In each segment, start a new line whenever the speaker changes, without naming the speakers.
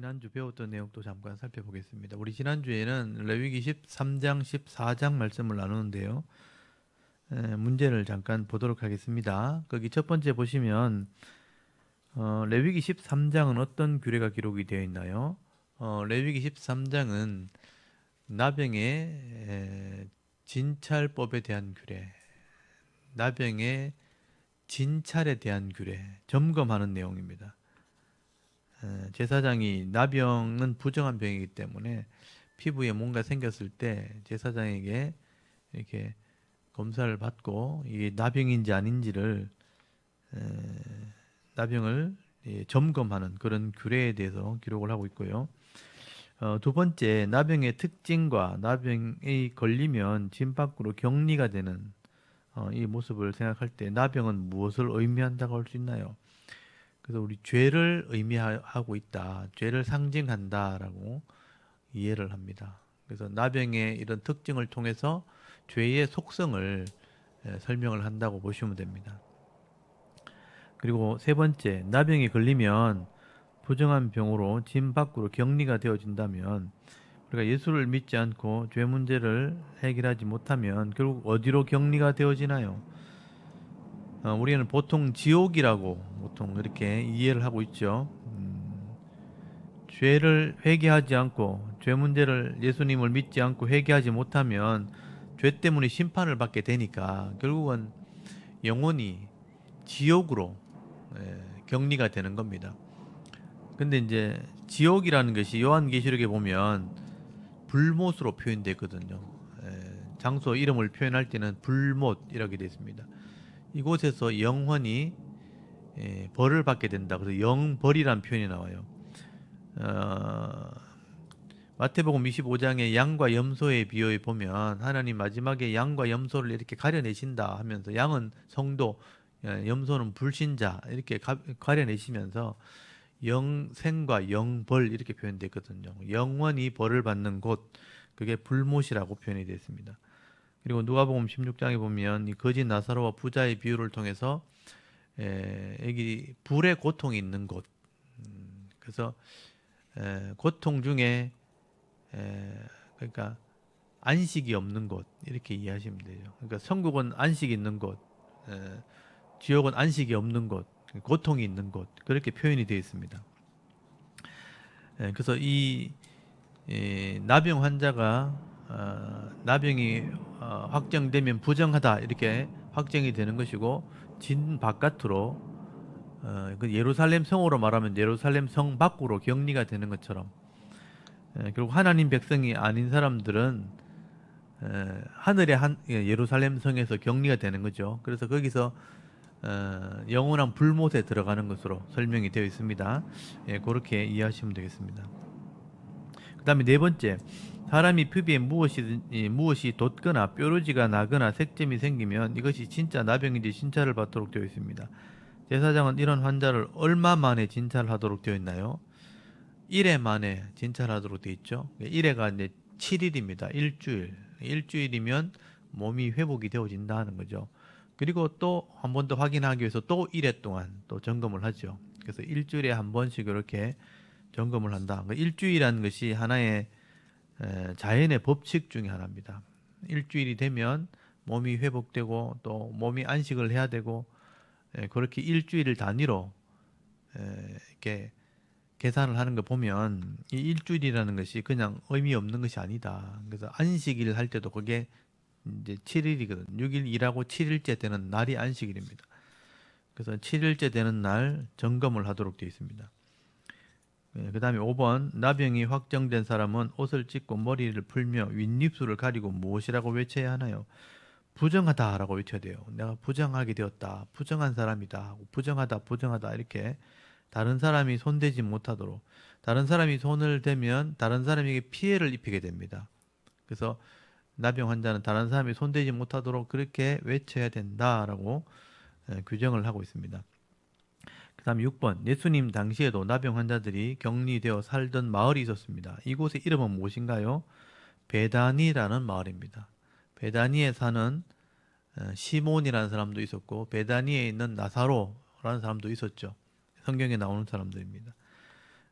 지난주 배웠던 내용도 잠깐 살펴보겠습니다. 우리 지난주에는 레위기 13장, 14장 말씀을 나누는데요. 문제를 잠깐 보도록 하겠습니다. 거기 첫 번째 보시면 레위기 13장은 어떤 규례가 기록이 되어 있나요? 레위기 13장은 나병의 진찰법에 대한 규례, 나병의 진찰에 대한 규례, 점검하는 내용입니다. 제사장이 나병은 부정한 병이기 때문에 피부에 뭔가 생겼을 때 제사장에게 이렇게 검사를 받고 이게 나병인지 아닌지를 나병을 점검하는 그런 규례에 대해서 기록을 하고 있고요. 두 번째, 나병의 특징과 나병이 걸리면 진 밖으로 격리가 되는 이 모습을 생각할 때 나병은 무엇을 의미한다고 할 수 있나요? 그래서 우리 죄를 의미하고 있다. 죄를 상징한다라고 이해를 합니다. 그래서 나병의 이런 특징을 통해서 죄의 속성을 설명을 한다고 보시면 됩니다. 그리고 세 번째, 나병이 걸리면 부정한 병으로 진 밖으로 격리가 되어진다면 우리가 예수를 믿지 않고 죄 문제를 해결하지 못하면 결국 어디로 격리가 되어지나요? 우리는 보통 지옥이라고 보통 이렇게 이해를 하고 있죠. 죄를 회개하지 않고 죄 문제를 예수님을 믿지 않고 회개하지 못하면 죄 때문에 심판을 받게 되니까 결국은 영원히 지옥으로 격리가 되는 겁니다. 근데 이제 지옥이라는 것이 요한계시록에 보면 불못으로 표현되거든요. 장소 이름을 표현할 때는 불못 이렇게 되어 있습니다. 이곳에서 영원히 벌을 받게 된다. 그래서 영벌이라는 표현이 나와요. 마태복음 25장의 양과 염소의 비유에 보면 하나님 마지막에 양과 염소를 이렇게 가려내신다 하면서 양은 성도, 염소는 불신자 이렇게 가려내시면서 영생과 영벌 이렇게 표현되거든요. 영원히 벌을 받는 곳, 그게 불못이라고 표현이 되어 있습니다. 그리고 누가복음 16장에 보면 이 거짓 나사로와 부자의 비유를 통해서 여기 불의 고통이 있는 곳, 그래서 고통 중에 그러니까 안식이 없는 곳 이렇게 이해하시면 돼요. 그러니까 천국은 안식이 있는 곳, 지옥은 안식이 없는 곳, 고통이 있는 곳 그렇게 표현이 되어 있습니다. 그래서 이 나병 환자가 나병이 확정되면 부정하다 이렇게 확정이 되는 것이고 진 바깥으로 그 예루살렘 성으로 말하면 예루살렘 성 밖으로 격리가 되는 것처럼 결국 하나님 백성이 아닌 사람들은 하늘의 예루살렘 성에서 격리가 되는 거죠. 그래서 거기서 영원한 불못에 들어가는 것으로 설명이 되어 있습니다. 그렇게 이해하시면 되겠습니다. 그 다음에 네 번째, 사람이 피부에 무엇이 돋거나 뾰루지가 나거나 색점이 생기면 이것이 진짜 나병인지 진찰을 받도록 되어 있습니다. 제사장은 이런 환자를 얼마 만에 진찰하도록 되어 있나요? 1회 만에 진찰하도록 되어 있죠. 1회가 이제 7일입니다. 일주일이면 몸이 회복이 되어진다 하는 거죠. 그리고 또 한 번 더 확인하기 위해서 또 1회 동안 또 점검을 하죠. 그래서 일주일에 한 번씩 이렇게 점검을 한다. 일주일이라는 것이 하나의 자연의 법칙 중에 하나입니다. 일주일이 되면 몸이 회복되고 또 몸이 안식을 해야 되고 그렇게 일주일 단위로 이렇게 계산을 하는 거 보면 이 일주일이라는 것이 그냥 의미 없는 것이 아니다. 그래서 안식일 할 때도 그게 이제 7일이거든. 6일 일하고 7일째 되는 날이 안식일입니다. 그래서 7일째 되는 날 점검을 하도록 되어 있습니다. 그 다음에 5번, 나병이 확정된 사람은 옷을 찢고 머리를 풀며 윗입술을 가리고 무엇이라고 외쳐야 하나요? 부정하다라고 외쳐야 돼요. 내가 부정하게 되었다. 부정한 사람이다. 부정하다 이렇게 다른 사람이 손대지 못하도록, 다른 사람이 손을 대면 다른 사람에게 피해를 입히게 됩니다. 그래서 나병 환자는 다른 사람이 손대지 못하도록 그렇게 외쳐야 된다라고 규정을 하고 있습니다. 그 다음 6번, 예수님 당시에도 나병 환자들이 격리되어 살던 마을이 있었습니다. 이곳의 이름은 무엇인가요? 베다니라는 마을입니다. 베다니에 사는 시몬이라는 사람도 있었고 베다니에 있는 나사로라는 사람도 있었죠. 성경에 나오는 사람들입니다.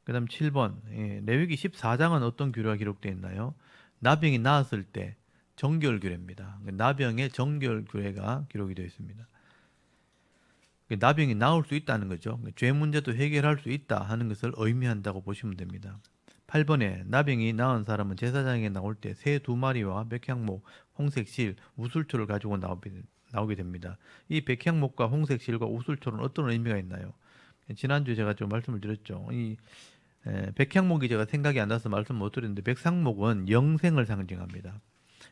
그다음 7번. 레위기 14장은 어떤 규례가 기록되어 있나요? 나병이 나았을 때 정결 규례입니다. 나병의 정결 규례가 기록이 되어 있습니다. 나병이 나을 수 있다는 거죠. 죄 문제도 해결할 수 있다 하는 것을 의미한다고 보시면 됩니다. 8번에 나병이 나은 사람은 제사장에게 나올 때 새 2마리와 백향목, 홍색실, 우슬초를 가지고 나오게 됩니다. 이 백향목과 홍색실과 우슬초는 어떤 의미가 있나요? 지난주에 제가 좀 말씀을 드렸죠. 이 백향목이 제가 생각이 안 나서 말씀 못 드렸는데, 백향목은 영생을 상징합니다.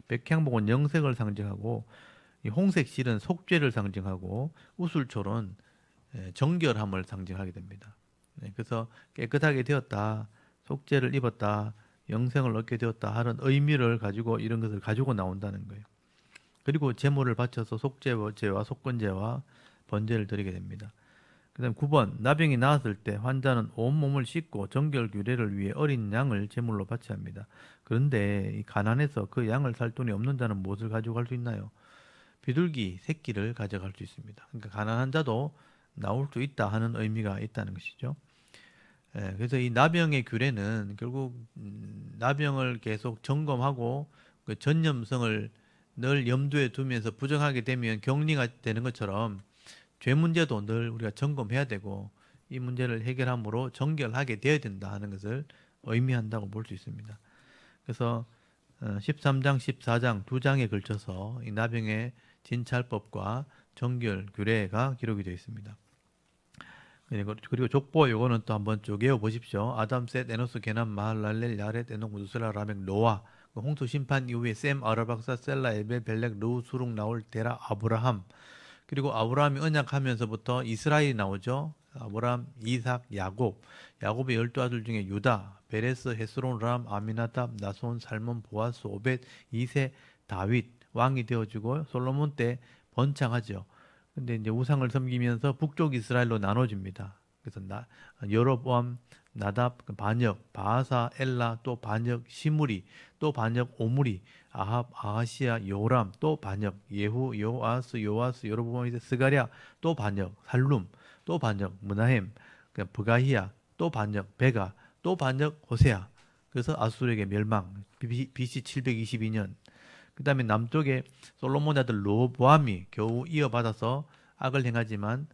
백향목은 영생을 상징하고, 이 홍색실은 속죄를 상징하고, 우슬초는 정결함을 상징하게 됩니다. 그래서 깨끗하게 되었다, 속죄를 입었다, 영생을 얻게 되었다 하는 의미를 가지고 이런 것을 가지고 나온다는 거예요. 그리고 제물을 바쳐서 속죄제와 속건제와 번제를 드리게 됩니다. 그 다음 9번. 나병이 나았을 때 환자는 온몸을 씻고 정결 규례를 위해 어린 양을 제물로 바쳐야 합니다. 그런데 이 가난해서 그 양을 살 돈이 없는 자는 무엇을 가져갈 수 있나요? 비둘기 새끼를 가져갈 수 있습니다. 그러니까 가난한 자도 나올 수 있다 하는 의미가 있다는 것이죠. 그래서 이 나병의 규례는 결국 나병을 계속 점검하고 그 전염성을 늘 염두에 두면서 부정하게 되면 격리가 되는 것처럼 죄 문제도 늘 우리가 점검해야 되고 이 문제를 해결함으로 정결하게 되어야 된다 하는 것을 의미한다고 볼 수 있습니다. 그래서 13장, 14장 두 장에 걸쳐서 이 나병의 진찰법과 정결 규례가 기록이 되어 있습니다. 그리고 족보 요거는 또 한번 쭉 외워 보십시오. 아담, 셋, 에노스, 게남, 마할랄렐, 야렛, 에녹, 무두셀라, 라멕, 노아. 홍수 심판 이후에 셈, 아르박사, 셀라, 에벨, 벨렉, 르우, 수룩, 나올, 데라, 아브라함. 그리고 아브라함이 언약하면서부터 이스라엘이 나오죠. 아브라함, 이삭, 야곱. 야곱의 12아들 중에 유다, 베레스, 헤스론, 람, 아미나답, 나손, 살몬, 보아스, 오벳, 이세, 다윗 왕이 되어주고 솔로몬 때 번창하죠. 근데 이제 우상을 섬기면서 북쪽 이스라엘로 나눠집니다. 그래서 여로보암, 나답, 반역, 바하사, 엘라, 또 반역, 시므리, 또 반역, 오므리, 아합, 아하시야, 요람, 또 반역, 예후, 요아스, 여로보암, 스가랴, 또 반역, 살룸, 또 반역, 문하햄, 브가히야, 또 반역, 베가, 또 반역, 호세아. 그래서 아수르에게 멸망, BC 722년. 그 다음에 남쪽에 솔로몬 아들 로보암이 겨우 이어받아서 악을 행하지만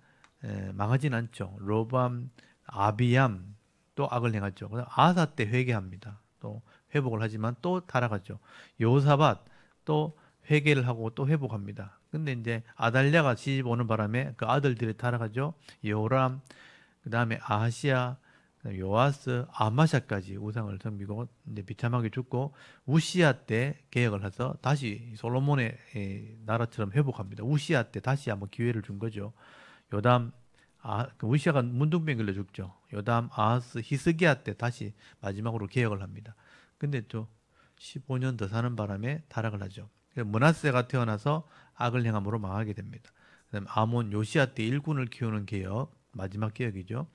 망하진 않죠. 로보암, 아비암 또 악을 행하죠. 아사 때 회개합니다. 또 회복을 하지만 또 타락하죠. 여호사밧 또 회개를 하고 또 회복합니다. 근데 이제 아달랴가 시집 오는 바람에 그 아들들이 타락하죠. 여호람, 그 다음에 아하시야, 요아스, 아마샤까지 우상을 섬기고 이제 비참하게 죽고 우시야 때 개혁을 해서 다시 솔로몬의 나라처럼 회복합니다. 우시야 때 다시 한번 기회를 준 거죠. 요담, 우시야가 문둥병 걸려 죽죠. 요담, 아하스, 히스기야 때 다시 마지막으로 개혁을 합니다. 근데 또 15년 더 사는 바람에 타락을 하죠. 므낫세가 태어나서 악을 행함으로 망하게 됩니다. 그다음에 아몬, 요시야 때 일군을 키우는 개혁, 마지막 개혁이죠.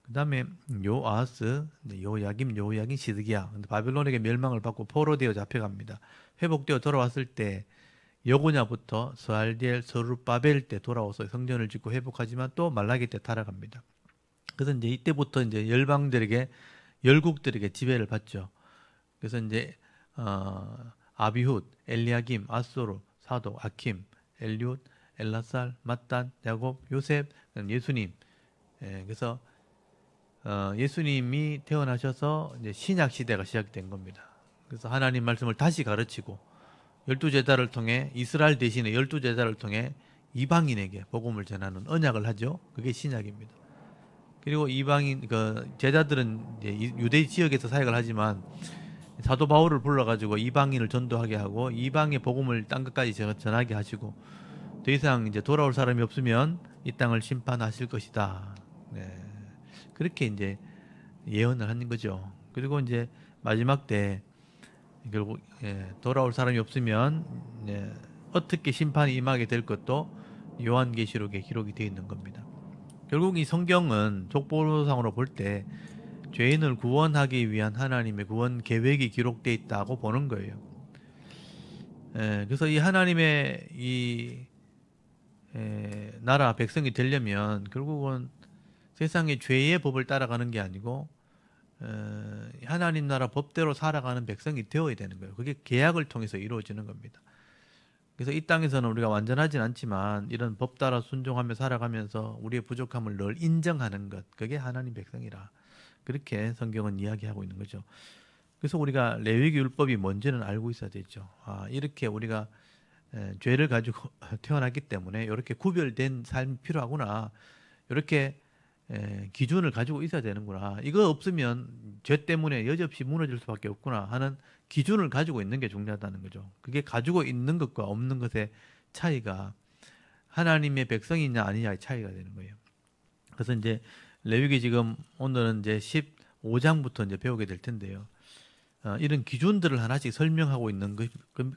그 다음에 요아스, 요야김, 시드기야. 근데 바빌론에게 멸망을 받고 포로되어 잡혀갑니다. 회복되어 돌아왔을 때 여고냐부터 스알디엘, 서룹바벨 때 돌아와서 성전을 짓고 회복하지만 또 말라기 때 타락합니다. 그래서 이제 이때부터 이제 열방들에게, 열국들에게 지배를 받죠. 그래서 이제 아비훗, 엘리야김, 아소르, 사독, 아킴, 엘리훗, 엘라살, mattan, 야곱, 요셉, 예수님. 그래서 예수님이 태어나셔서 이제 신약 시대가 시작된 겁니다. 그래서 하나님 말씀을 다시 가르치고 12제자를 통해 이스라엘 대신에 12제자를 통해 이방인에게 복음을 전하는 언약을 하죠. 그게 신약입니다. 그리고 이방인 그 제자들은 이제 유대 지역에서 사역을 하지만 사도 바울을 불러가지고 이방인을 전도하게 하고 이방의 복음을 땅 끝까지 전하게 하시고 더 이상 이제 돌아올 사람이 없으면 이 땅을 심판하실 것이다. 네. 그렇게 이제 예언을 하는 거죠. 그리고 이제 마지막 때 결국 돌아올 사람이 없으면 어떻게 심판이 임하게 될 것도 요한계시록에 기록이 되어 있는 겁니다. 결국 이 성경은 족보상으로 볼 때 죄인을 구원하기 위한 하나님의 구원 계획이 기록되어 있다고 보는 거예요. 그래서 이 하나님의 이 나라 백성이 되려면 결국은 세상의 죄의 법을 따라가는 게 아니고 하나님 나라 법대로 살아가는 백성이 되어야 되는 거예요. 그게 계약을 통해서 이루어지는 겁니다. 그래서 이 땅에서는 우리가 완전하진 않지만 이런 법 따라 순종하며 살아가면서 우리의 부족함을 늘 인정하는 것, 그게 하나님 백성이라. 그렇게 성경은 이야기하고 있는 거죠. 그래서 우리가 레위기 율법이 뭔지는 알고 있어야 되죠. 이렇게 우리가 죄를 가지고 태어났기 때문에 이렇게 구별된 삶이 필요하구나. 이렇게 기준을 가지고 있어야 되는구나. 이거 없으면 죄 때문에 여지없이 무너질 수밖에 없구나 하는 기준을 가지고 있는 게 중요하다는 거죠. 그게 가지고 있는 것과 없는 것의 차이가 하나님의 백성이냐 아니냐의 차이가 되는 거예요. 그래서 이제 레위기 지금 오늘은 이제 15장부터 이제 배우게 될 텐데요. 이런 기준들을 하나씩 설명하고 있는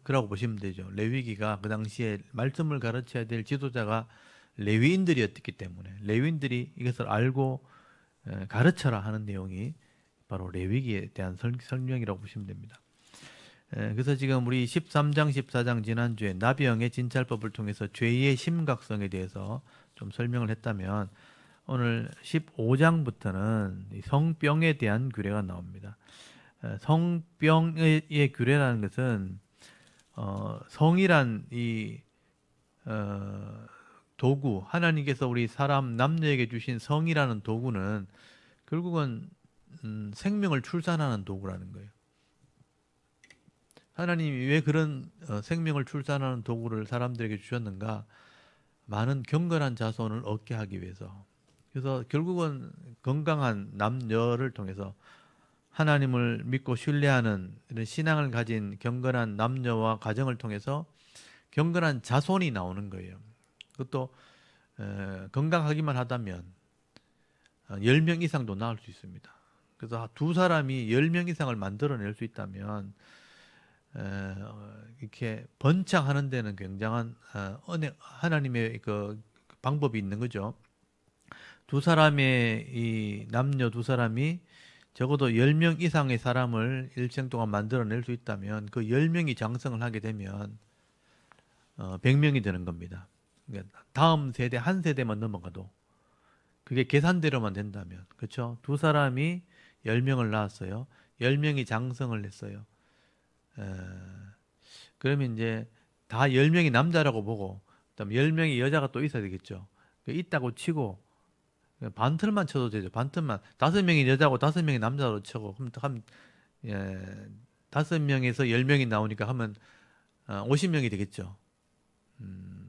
거라고 보시면 되죠. 레위기가 그 당시에 말씀을 가르쳐야 될 지도자가 레위인들이었기 때문에 레위인들이 이것을 알고 가르쳐라 하는 내용이 바로 레위기에 대한 설명이라고 보시면 됩니다. 그래서 지금 우리 13장, 14장 지난주에 나병의 진찰법을 통해서 죄의 심각성에 대해서 좀 설명을 했다면 오늘 15장부터는 성병에 대한 규례가 나옵니다. 성병의 규례라는 것은 성이란 이 도구, 하나님께서 우리 사람 남녀에게 주신 성이라는 도구는 결국은 생명을 출산하는 도구라는 거예요. 하나님이 왜 그런 생명을 출산하는 도구를 사람들에게 주셨는가? 많은 경건한 자손을 얻게 하기 위해서. 그래서 결국은 건강한 남녀를 통해서 하나님을 믿고 신뢰하는 이런 신앙을 가진 경건한 남녀와 가정을 통해서 경건한 자손이 나오는 거예요. 그것도 건강하기만 하다면 10명 이상도 낳을 수 있습니다. 그래서 두 사람이 10명 이상을 만들어낼 수 있다면 이렇게 번창하는 데는 굉장한 하나님의 그 방법이 있는 거죠. 두 사람의 이 남녀 두 사람이 적어도 10명 이상의 사람을 일생 동안 만들어낼 수 있다면 그 10명이 장성을 하게 되면 100명이 되는 겁니다. 그러니까 다음 세대 한 세대만 넘어가도 그게 계산대로만 된다면 그렇죠? 두 사람이 10명을 낳았어요. 10명이 장성을 했어요. 그러면 이제 다 10명이 남자라고 보고 그다음 10명이 여자가 또 있어야 되겠죠. 있다고 치고 반틀만 쳐도 되죠. 반틀만 5명이 여자고 5명이 남자로 쳐고 그럼 한 5명에서 10명이 나오니까 하면 50명이 되겠죠.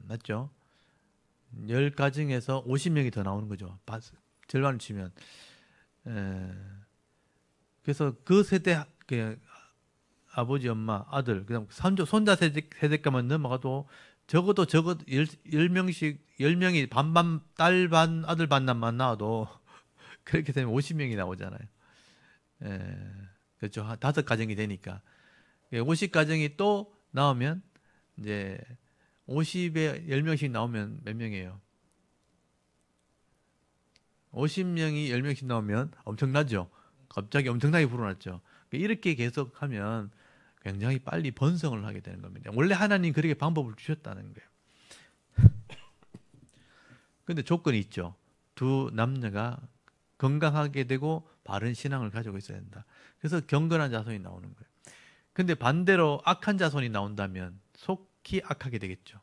맞죠? 10가정에서 50명이 더 나오는 거죠. 절반을 치면. 그래서 그 세대 아버지, 엄마, 아들, 그다음 손자 세대까만 넘어가도 적어도 10명이 반반 딸 반 아들 반만 나와도 그렇게 되면 50명이 나오잖아요. 그렇죠. 5가정이 되니까. 50가정이 또 나오면 이제 50에 10명씩 나오면 몇 명이에요? 50명이 10명씩 나오면 엄청나죠. 갑자기 엄청나게 불어났죠. 이렇게 계속하면 굉장히 빨리 번성을 하게 되는 겁니다. 원래 하나님 그렇게 방법을 주셨다는 거예요. 근데 조건이 있죠. 두 남녀가 건강하게 되고 바른 신앙을 가지고 있어야 된다. 그래서 경건한 자손이 나오는 거예요. 근데 반대로 악한 자손이 나온다면 속히 악하게 되겠죠.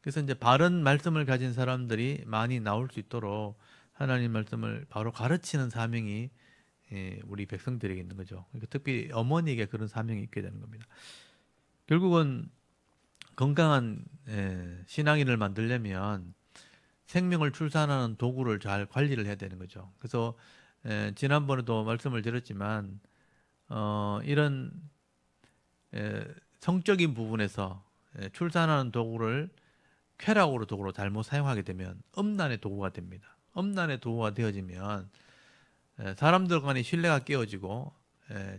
그래서 이제 바른 말씀을 가진 사람들이 많이 나올 수 있도록 하나님 말씀을 바로 가르치는 사명이 우리 백성들에게 있는 거죠. 그러니까 특히 어머니에게 그런 사명이 있게 되는 겁니다. 결국은 건강한 신앙인을 만들려면 생명을 출산하는 도구를 잘 관리를 해야 되는 거죠. 그래서 지난번에도 말씀을 드렸지만 이런 성적인 부분에서 출산하는 도구를 쾌락으로 도구로 잘못 사용하게 되면 음란의 도구가 됩니다. 음란의 도구가 되어지면 사람들 간의 신뢰가 깨어지고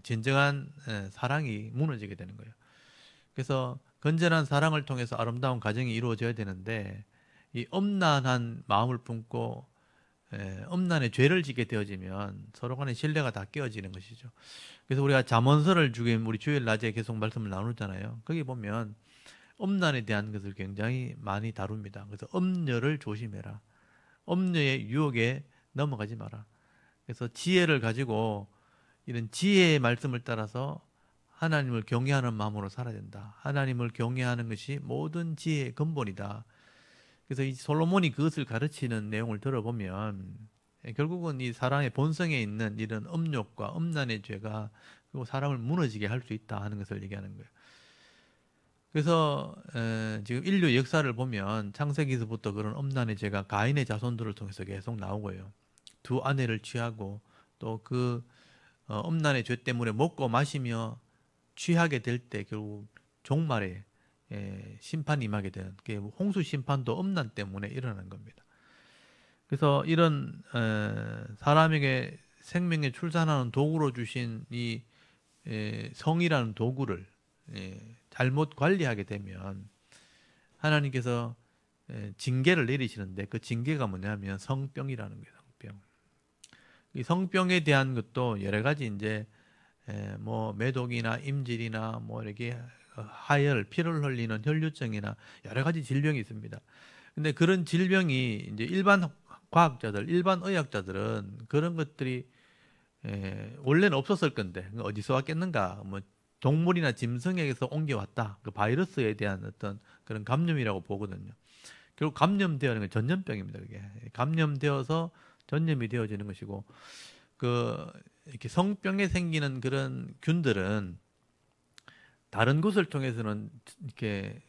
진정한 사랑이 무너지게 되는 거예요. 그래서 건전한 사랑을 통해서 아름다운 가정이 이루어져야 되는데 이 음란한 마음을 품고 음란의 죄를 짓게 되어지면 서로 간의 신뢰가 다 깨어지는 것이죠. 그래서 우리가 잠언서를 지금 우리 주일 낮에 계속 말씀을 나누잖아요. 거기 보면 음란에 대한 것을 굉장히 많이 다룹니다. 그래서 음녀를 조심해라. 음녀의 유혹에 넘어가지 마라. 그래서 지혜를 가지고 이런 지혜의 말씀을 따라서 하나님을 경외하는 마음으로 살아야 된다. 하나님을 경외하는 것이 모든 지혜의 근본이다. 그래서 이 솔로몬이 그것을 가르치는 내용을 들어보면 결국은 이 사람의 본성에 있는 이런 음욕과 음란의 죄가 그리고 사람을 무너지게 할 수 있다 하는 것을 얘기하는 거예요. 그래서 지금 인류 역사를 보면 창세기에서부터 그런 음란의 죄가 가인의 자손들을 통해서 계속 나오고요. 두 아내를 취하고 또 그 음란의 죄 때문에 먹고 마시며 취하게 될 때 결국 종말에 심판이 임하게 되는 그 홍수 심판도 음란 때문에 일어나는 겁니다. 그래서 이런 사람에게 생명에 출산하는 도구로 주신 이 성이라는 도구를 잘못 관리하게 되면 하나님께서 징계를 내리시는데 그 징계가 뭐냐면 성병이라는 거예요. 성병. 이 성병에 대한 것도 여러 가지 이제 뭐 매독이나 임질이나 뭐 이렇게 하열, 피를 흘리는 혈류증이나 여러 가지 질병이 있습니다. 근데 그런 질병이 이제 일반 과학자들, 일반 의학자들은 그런 것들이 원래는 없었을 건데 어디서 왔겠는가? 뭐 동물이나 짐승에게서 옮겨왔다. 그 바이러스에 대한 어떤 그런 감염이라고 보거든요. 결국 감염되어는 건 전염병입니다. 그게 감염되어서 전염이 되어지는 것이고 그 이렇게 성병에 생기는 그런 균들은 다른 곳을 통해서는 이렇게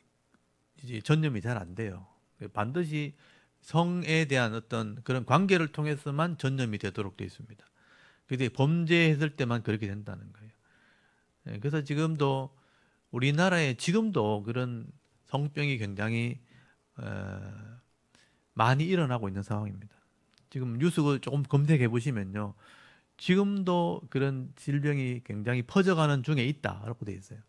이제 전염이 잘 안 돼요. 반드시 성에 대한 어떤 그런 관계를 통해서만 전염이 되도록 되어 있습니다. 근데 범죄했을 때만 그렇게 된다는 거예요. 그래서 지금도 우리나라에 지금도 그런 성병이 굉장히 많이 일어나고 있는 상황입니다. 지금 뉴스 조금 검색해 보시면요. 지금도 그런 질병이 굉장히 퍼져가는 중에 있다라고 되어 있어요.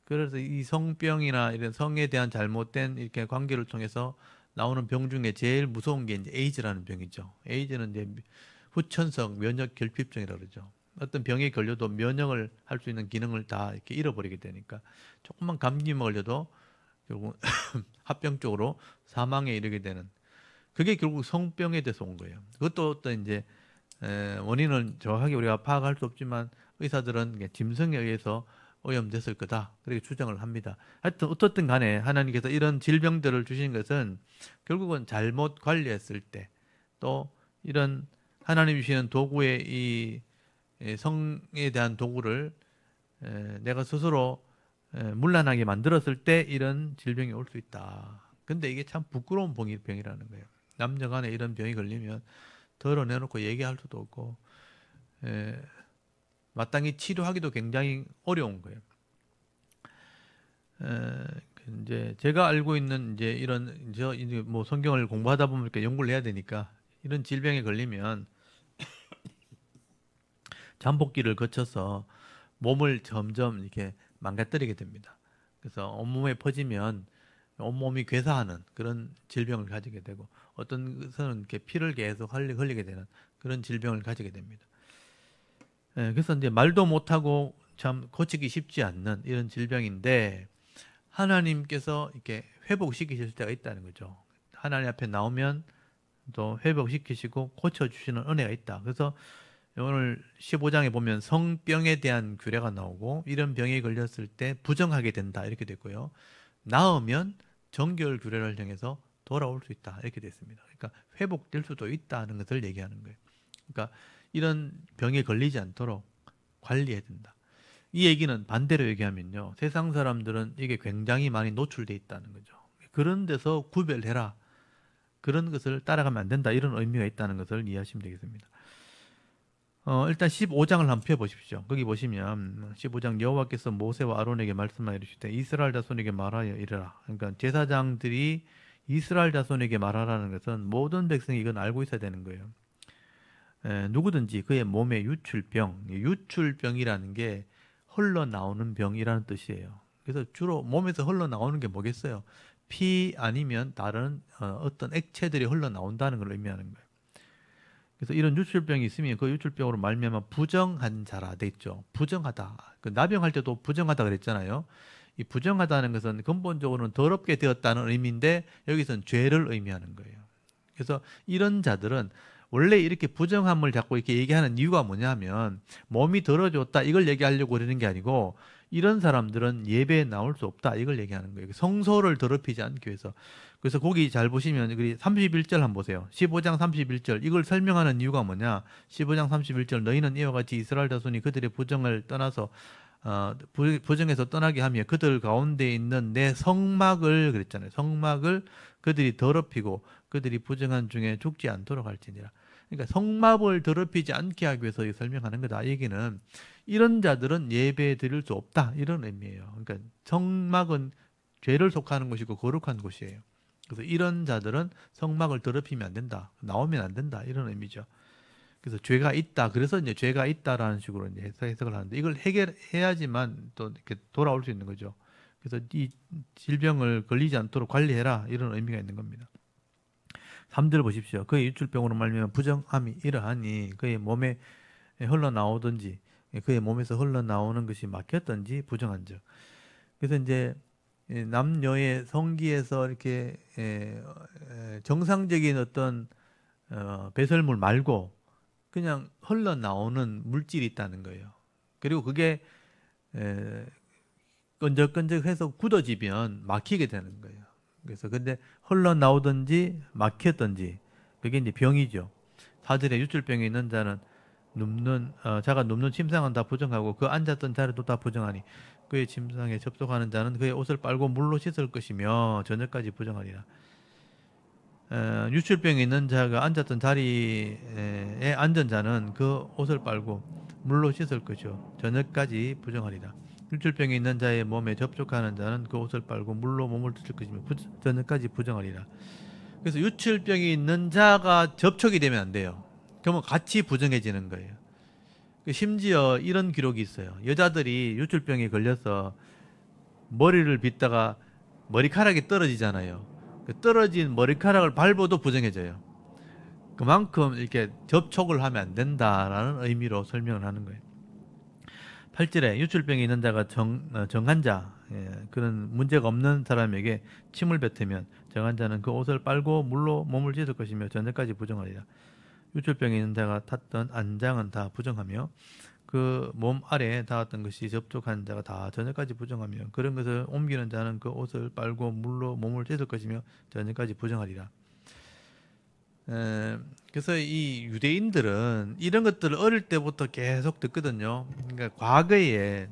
그래서 이 성병이나 이런 성에 대한 잘못된 이렇게 관계를 통해서 나오는 병 중에 제일 무서운 게 이제 에이즈라는 병이죠. 에이즈는 이제 후천성 면역 결핍증이라고 그러죠. 어떤 병에 걸려도 면역을 할 수 있는 기능을 다 이렇게 잃어버리게 되니까 조금만 감기만 걸려도 결국 합병적으로 사망에 이르게 되는 그게 결국 성병에 대해서 온 거예요. 그것도 어떤 이제 원인은 정확하게 우리가 파악할 수 없지만 의사들은 짐승에 의해서 오염됐을 거다. 그렇게 추정을 합니다. 하여튼 어떻든 간에 하나님께서 이런 질병들을 주신 것은 결국은 잘못 관리했을 때 또 이런 하나님 주시는 도구의 이 성에 대한 도구를 내가 스스로 문란하게 만들었을 때 이런 질병이 올 수 있다. 근데 이게 참 부끄러운 병이라는 거예요. 남녀 간에 이런 병이 걸리면 덜어내놓고 얘기할 수도 없고 마땅히 치료하기도 굉장히 어려운 거예요. 이제 제가 알고 있는 이제 이런 이제 뭐 성경을 공부하다 보면 이렇게 연구를 해야 되니까 이런 질병에 걸리면 잠복기를 거쳐서 몸을 점점 이렇게 망가뜨리게 됩니다. 그래서 온몸에 퍼지면 온몸이 괴사하는 그런 질병을 가지게 되고 어떤 것은 이렇게 피를 계속 흘리게 되는 그런 질병을 가지게 됩니다. 그래서 이제 말도 못하고 참 고치기 쉽지 않는 이런 질병인데 하나님께서 이렇게 회복시키실 때가 있다는 거죠. 하나님 앞에 나오면 또 회복시키시고 고쳐주시는 은혜가 있다. 그래서 오늘 15장에 보면 성병에 대한 규례가 나오고 이런 병에 걸렸을 때 부정하게 된다 이렇게 됐고요. 나으면 정결 규례를 정해서 돌아올 수 있다 이렇게 됐습니다. 그러니까 회복될 수도 있다는 것을 얘기하는 거예요. 그러니까 이런 병에 걸리지 않도록 관리해야 된다. 이 얘기는 반대로 얘기하면요. 세상 사람들은 이게 굉장히 많이 노출돼 있다는 거죠. 그런 데서 구별해라. 그런 것을 따라가면 안 된다. 이런 의미가 있다는 것을 이해하시면 되겠습니다. 일단 15장을 한번 펴보십시오. 거기 보시면 15장 여호와께서 모세와 아론에게 말씀하여 이르시되 이스라엘 자손에게 말하여 이르라. 그러니까 제사장들이 이스라엘 자손에게 말하라는 것은 모든 백성이 이건 알고 있어야 되는 거예요. 누구든지 그의 몸에 유출병이라는 게 흘러나오는 병이라는 뜻이에요. 그래서 주로 몸에서 흘러나오는 게 뭐겠어요? 피 아니면 다른 어떤 액체들이 흘러나온다는 걸 의미하는 거예요. 그래서 이런 유출병이 있으면 그 유출병으로 말미암아 부정한 자라 돼 있죠. 부정하다. 그 나병할 때도 부정하다 그랬잖아요. 이 부정하다는 것은 근본적으로는 더럽게 되었다는 의미인데 여기서는 죄를 의미하는 거예요. 그래서 이런 자들은 원래 이렇게 부정함을 자꾸 이렇게 얘기하는 이유가 뭐냐면 몸이 더러졌다 이걸 얘기하려고 그러는 게 아니고 이런 사람들은 예배에 나올 수 없다 이걸 얘기하는 거예요. 성소를 더럽히지 않기 위해서. 그래서 거기 잘 보시면 31절 한번 보세요. 15장 31절 이걸 설명하는 이유가 뭐냐? 15장 31절 너희는 이와 같이 이스라엘 자손이 그들의 부정을 떠나서 부정에서 떠나게 하며 그들 가운데 있는 내 성막을 그랬잖아요. 성막을 그들이 더럽히고 그들이 부정한 중에 죽지 않도록 할지니라. 그러니까 성막을 더럽히지 않게 하기 위해서 설명하는 거다. 이 얘기는 이런 자들은 예배 드릴 수 없다. 이런 의미예요. 그러니까 성막은 죄를 속하는 곳이고 거룩한 곳이에요. 그래서 이런 자들은 성막을 더럽히면 안 된다. 나오면 안 된다. 이런 의미죠. 그래서 죄가 있다. 그래서 이제 죄가 있다라는 식으로 이제 해석을 하는데 이걸 해결해야지만 또 이렇게 돌아올 수 있는 거죠. 그래서 이 질병을 걸리지 않도록 관리해라. 이런 의미가 있는 겁니다. 3절 보십시오. 그의 유출병으로 말미암아 부정함이 이러하니 그의 몸에 흘러나오든지 그의 몸에서 흘러나오는 것이 막혔든지 부정한즉. 그래서 이제 남녀의 성기에서 이렇게 정상적인 어떤 배설물 말고 그냥 흘러나오는 물질이 있다는 거예요. 그리고 그게 끈적끈적해서 굳어지면 막히게 되는 거예요. 그래서 근데 흘러나오든지 막혔든지 그게 이제 병이죠. 4절에 유출병이 있는 자는 자가 눕는 침상은 다 부정하고 그 앉았던 자리도 다 부정하니 그의 침상에 접속하는 자는 그의 옷을 빨고 물로 씻을 것이며 저녁까지 부정하리라. 유출병이 있는 자가 앉았던 자리에 앉은 자는 그 옷을 빨고 물로 씻을 것이요 저녁까지 부정하리라. 유출병이 있는 자의 몸에 접촉하는 자는 그 옷을 빨고 물로 몸을 씻을 것이며 저녁까지 부정하리라. 그래서 유출병이 있는 자가 접촉이 되면 안 돼요. 그러면 같이 부정해지는 거예요. 심지어 이런 기록이 있어요. 여자들이 유출병에 걸려서 머리를 빗다가 머리카락이 떨어지잖아요. 그 떨어진 머리카락을 밟아도 부정해져요. 그만큼 이렇게 접촉을 하면 안 된다라는 의미로 설명을 하는 거예요. 8절에 유출병이 있는 자가 정한 자, 그런 문제가 없는 사람에게 침을 뱉으면 정한 자는 그 옷을 빨고 물로 몸을 씻을 것이며 저녁까지 부정하리라. 유출병이 있는 자가 탔던 안장은 다 부정하며 그 몸 아래에 닿았던 것이 접촉한 자가 다 저녁까지 부정하며 그런 것을 옮기는 자는 그 옷을 빨고 물로 몸을 씻을 것이며 저녁까지 부정하리라. 그래서 이 유대인들은 이런 것들을 어릴 때부터 계속 듣거든요. 그러니까 과거에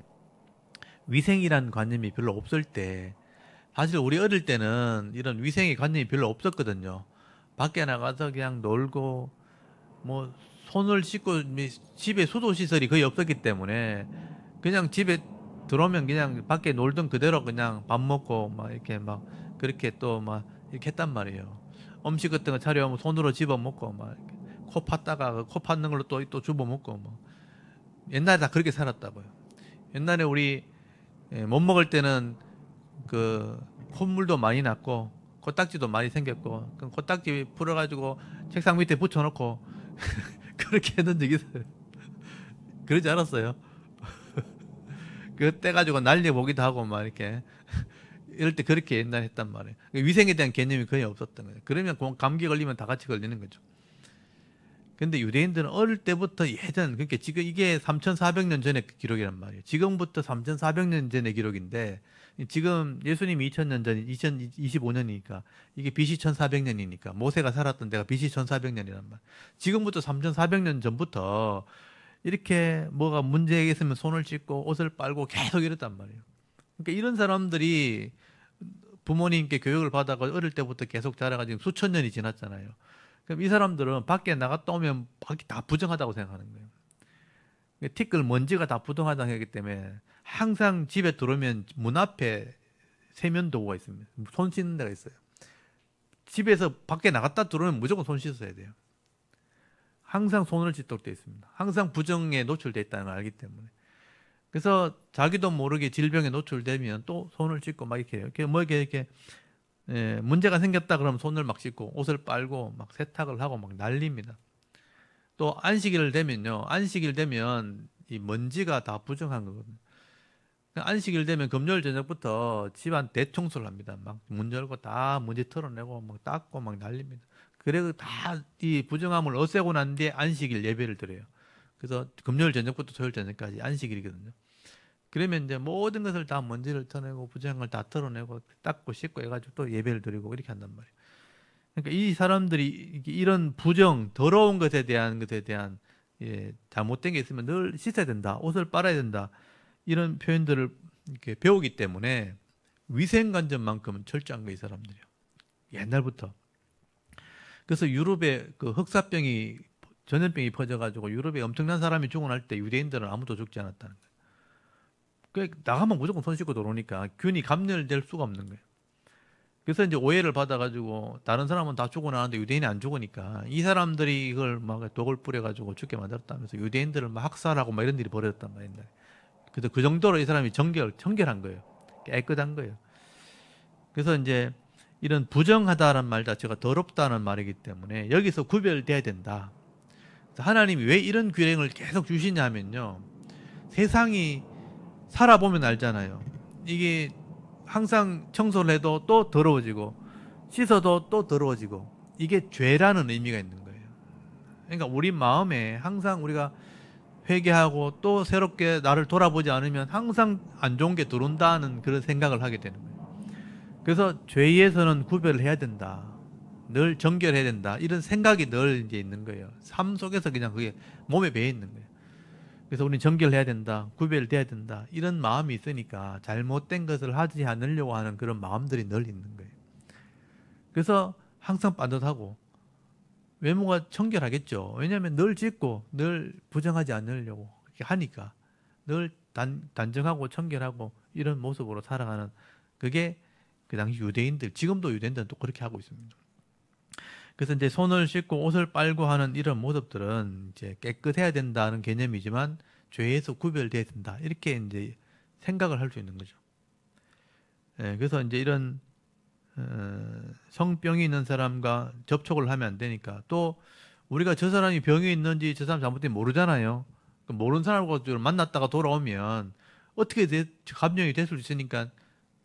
위생이란 관념이 별로 없을 때 사실 우리 어릴 때는 이런 위생의 관념이 별로 없었거든요. 밖에 나가서 그냥 놀고 뭐 손을 씻고 집에 수도 시설이 거의 없었기 때문에 그냥 집에 들어오면 그냥 밖에 놀던 그대로 그냥 밥 먹고 막 이렇게 막 그렇게 또 막 이렇게 했단 말이에요. 음식 같은 거 차려오면 손으로 집어 먹고 막 이렇게 코 팠다가 코 팠는 걸로 또 집어 먹고 뭐 옛날에 다 그렇게 살았다고요. 옛날에 우리 못 먹을 때는 그 콧물도 많이 났고 코딱지도 많이 생겼고 그 코딱지 풀어가지고 책상 밑에 붙여놓고 그렇게 했던 적이 있어요. 그러지 않았어요? 그때 가지고 날려보기도 하고 막 이렇게 이럴 때 그렇게 옛날에 했단 말이에요. 위생에 대한 개념이 거의 없었던 거예요. 그러면 감기 걸리면 다 같이 걸리는 거죠. 근데 유대인들은 어릴 때부터 그러니까 지금 이게 3,400년 전의 기록이란 말이에요. 지금부터 3,400년 전의 기록인데 지금 예수님이 2000년 전 2025년이니까 이게 BC 1400년이니까 모세가 살았던 데가 BC 1400년이란 말이에요. 지금부터 3,400년 전부터 이렇게 뭐가 문제가 있으면 손을 씻고 옷을 빨고 계속 이랬단 말이에요. 그러니까 이런 사람들이 부모님께 교육을 받아가 어릴 때부터 계속 자라가지고 수천 년이 지났잖아요. 그럼 이 사람들은 밖에 나갔다 오면 밖이 다 부정하다고 생각하는 거예요. 티끌 먼지가 다 부정하다고 하기 때문에 항상 집에 들어오면 문 앞에 세면도구가 있습니다. 손 씻는 데가 있어요. 집에서 밖에 나갔다 들어오면 무조건 손 씻어야 돼요. 항상 손을 씻도록 되어 있습니다. 항상 부정에 노출되어 있다는 걸 알기 때문에. 그래서 자기도 모르게 질병에 노출되면 또 손을 씻고 막 이렇게 해요. 이렇게 문제가 생겼다 그러면 손을 막 씻고 옷을 빨고 막 세탁을 하고 막 난립니다. 또 안식일 되면요. 안식일 되면 이 먼지가 다 부정한 거거든요. 안식일 되면 금요일 저녁부터 집안 대청소를 합니다. 막 문 열고 다 먼지 털어내고 막 닦고 막 난립니다. 그래서 다 이 부정함을 없애고 난 뒤에 안식일 예배를 드려요. 그래서 금요일 저녁부터 토요일 저녁까지 안식일이거든요. 그러면 이제 모든 것을 다 먼지를 터내고 부정한 걸 다 털어내고 닦고 씻고 해가지고 또 예배를 드리고 이렇게 한단 말이에요. 그러니까 이 사람들이 이런 부정, 더러운 것에 대한 예, 잘못된 게 있으면 늘 씻어야 된다, 옷을 빨아야 된다, 이런 표현들을 이렇게 배우기 때문에 위생관념만큼은 철저한 거예요, 이 사람들이요. 옛날부터. 그래서 유럽에 그 흑사병이, 전염병이 퍼져가지고 유럽에 엄청난 사람이 죽어날 때 유대인들은 아무도 죽지 않았다는 거예요. 그 나가면 무조건 손 씻고 들어오니까 균이 감염될 수가 없는 거예요. 그래서 이제 오해를 받아가지고 다른 사람은 다 죽어나는데 유대인이 안 죽으니까 이 사람들이 이걸 막 독을 뿌려가지고 죽게 만들었다면서 유대인들을 막 학살하고 막 이런 일이 벌어졌단 말이에요. 그래서 그 정도로 이 사람이 정결한 거예요. 깨끗한 거예요. 그래서 이제 이런 부정하다는 말 자체가 더럽다는 말이기 때문에 여기서 구별돼야 된다. 하나님이 왜 이런 규례를 계속 주시냐면요, 세상이 살아보면 알잖아요. 이게 항상 청소를 해도 또 더러워지고 씻어도 또 더러워지고, 이게 죄라는 의미가 있는 거예요. 그러니까 우리 마음에 항상 우리가 회개하고 또 새롭게 나를 돌아보지 않으면 항상 안 좋은 게 들어온다는 그런 생각을 하게 되는 거예요. 그래서 죄에서는 구별을 해야 된다, 늘 정결해야 된다, 이런 생각이 늘 이제 있는 거예요. 삶 속에서 그냥 그게 몸에 배어 있는 거예요. 그래서 우리는 정결해야 된다, 구별돼야 된다, 이런 마음이 있으니까 잘못된 것을 하지 않으려고 하는 그런 마음들이 늘 있는 거예요. 그래서 항상 반듯하고 외모가 청결하겠죠. 왜냐하면 늘 짓고 늘 부정하지 않으려고 그렇게 하니까 늘 단정하고 청결하고 이런 모습으로 살아가는, 그게 그 당시 유대인들, 지금도 유대인들은 또 그렇게 하고 있습니다. 그래서 이제 손을 씻고 옷을 빨고 하는 이런 모습들은 이제 깨끗해야 된다는 개념이지만 죄에서 구별돼야 된다, 이렇게 이제 생각을 할 수 있는 거죠. 예, 그래서 이제 이런 성병이 있는 사람과 접촉을 하면 안 되니까, 또 우리가 저 사람이 병이 있는지 저 사람 잘못된 모르잖아요. 모르는 사람하고 만났다가 돌아오면 어떻게 감염이 됐을 수 있으니까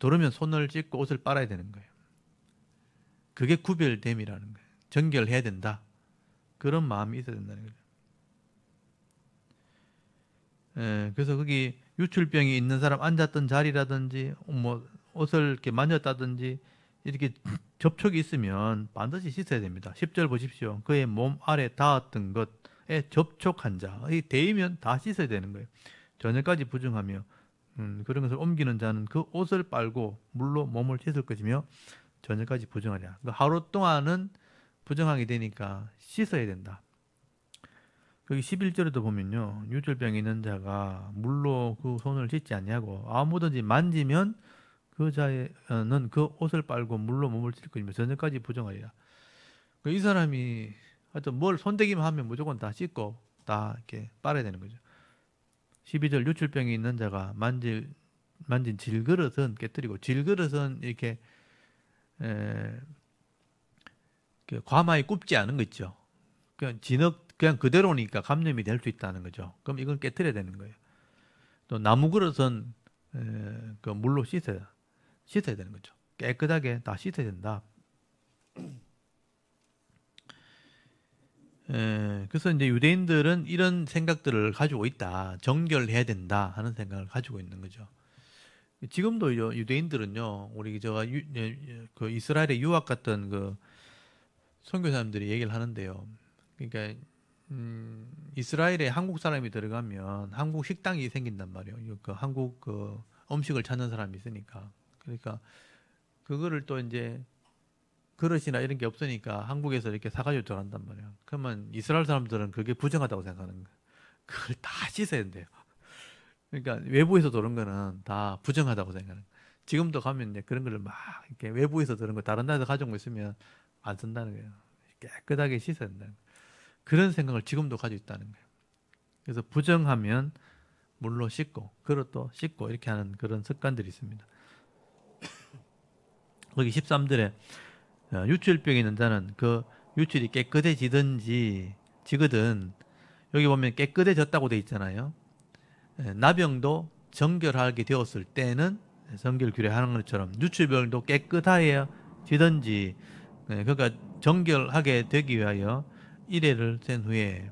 돌으면 손을 씻고 옷을 빨아야 되는 거예요. 그게 구별됨이라는 거예요. 정결해야 된다, 그런 마음이 있어야 된다는 거죠. 예, 그래서 거기 유출병이 있는 사람 앉았던 자리라든지 뭐 옷을 이렇게 만졌다든지 이렇게 접촉이 있으면 반드시 씻어야 됩니다. 10절 보십시오. 그의 몸 아래 닿았던 것에 접촉한 자, 이 대이면 다 씻어야 되는 거예요. 저녁까지 부정하며 그런 것을 옮기는 자는 그 옷을 빨고 물로 몸을 씻을 것이며 저녁까지 부정하랴. 그러니까 하루 동안은 부정하게 되니까 씻어야 된다. 거기 11절에도 보면요, 유출병이 있는 자가 물로 그 손을 씻지 않냐고, 아무든지 만지면 그 자는 그 옷을 빨고 물로 몸을 씻을 것이며 저녁까지 부정하리라. 이 사람이 하여튼 뭘 손대기만 하면 무조건 다 씻고 다 이렇게 빨아야 되는 거죠. 12절, 유출병이 있는 자가 만진 질그릇은 깨뜨리고, 질그릇은 이렇게 과마에 굽지 않은 거 있죠. 그냥 그대로니까 감염이 될 수 있다는 거죠. 그럼 이건 깨뜨려야 되는 거예요. 또 나무 그릇은 그 물로 씻어야 되는 거죠. 깨끗하게 다 씻어야 된다. 그래서 이제 유대인들은 이런 생각들을 가지고 있다, 정결해야 된다 하는 생각을 가지고 있는 거죠. 지금도 유대인들은요, 우리 그 이스라엘에 유학 갔던 그 선교사님들이 얘기를 하는데요. 그러니까 이스라엘에 한국 사람이 들어가면 한국 식당이 생긴단 말이에요. 그 한국 그 음식을 찾는 사람이 있으니까. 그러니까 그거를 또 이제 그릇이나 이런 게 없으니까 한국에서 이렇게 사가지고 들어간단 말이에요. 그러면 이스라엘 사람들은 그게 부정하다고 생각하는 거예요. 그걸 다 씻어야 된대요. 그러니까 외부에서 들어온 거는 다 부정하다고 생각하는 거예요. 지금도 가면 이제 그런 거를 막 이렇게 외부에서 들은 거 다른 나라에서 가져온 거 있으면 안 쓴다는 거예요. 깨끗하게 씻어야 된다는 거예요. 그런 생각을 지금도 가지고 있다는 거예요. 그래서 부정하면 물로 씻고 그릇도 씻고 이렇게 하는 그런 습관들이 있습니다. 거기 13절에 유출병이 있는 자는 그 유출이 깨끗해지거든, 여기 보면 깨끗해졌다고 돼 있잖아요. 나병도 정결하게 되었을 때는 성결 규례하는 것처럼 유출병도 깨끗해지든지 그러니까 정결하게 되기 위하여 이래를 센 후에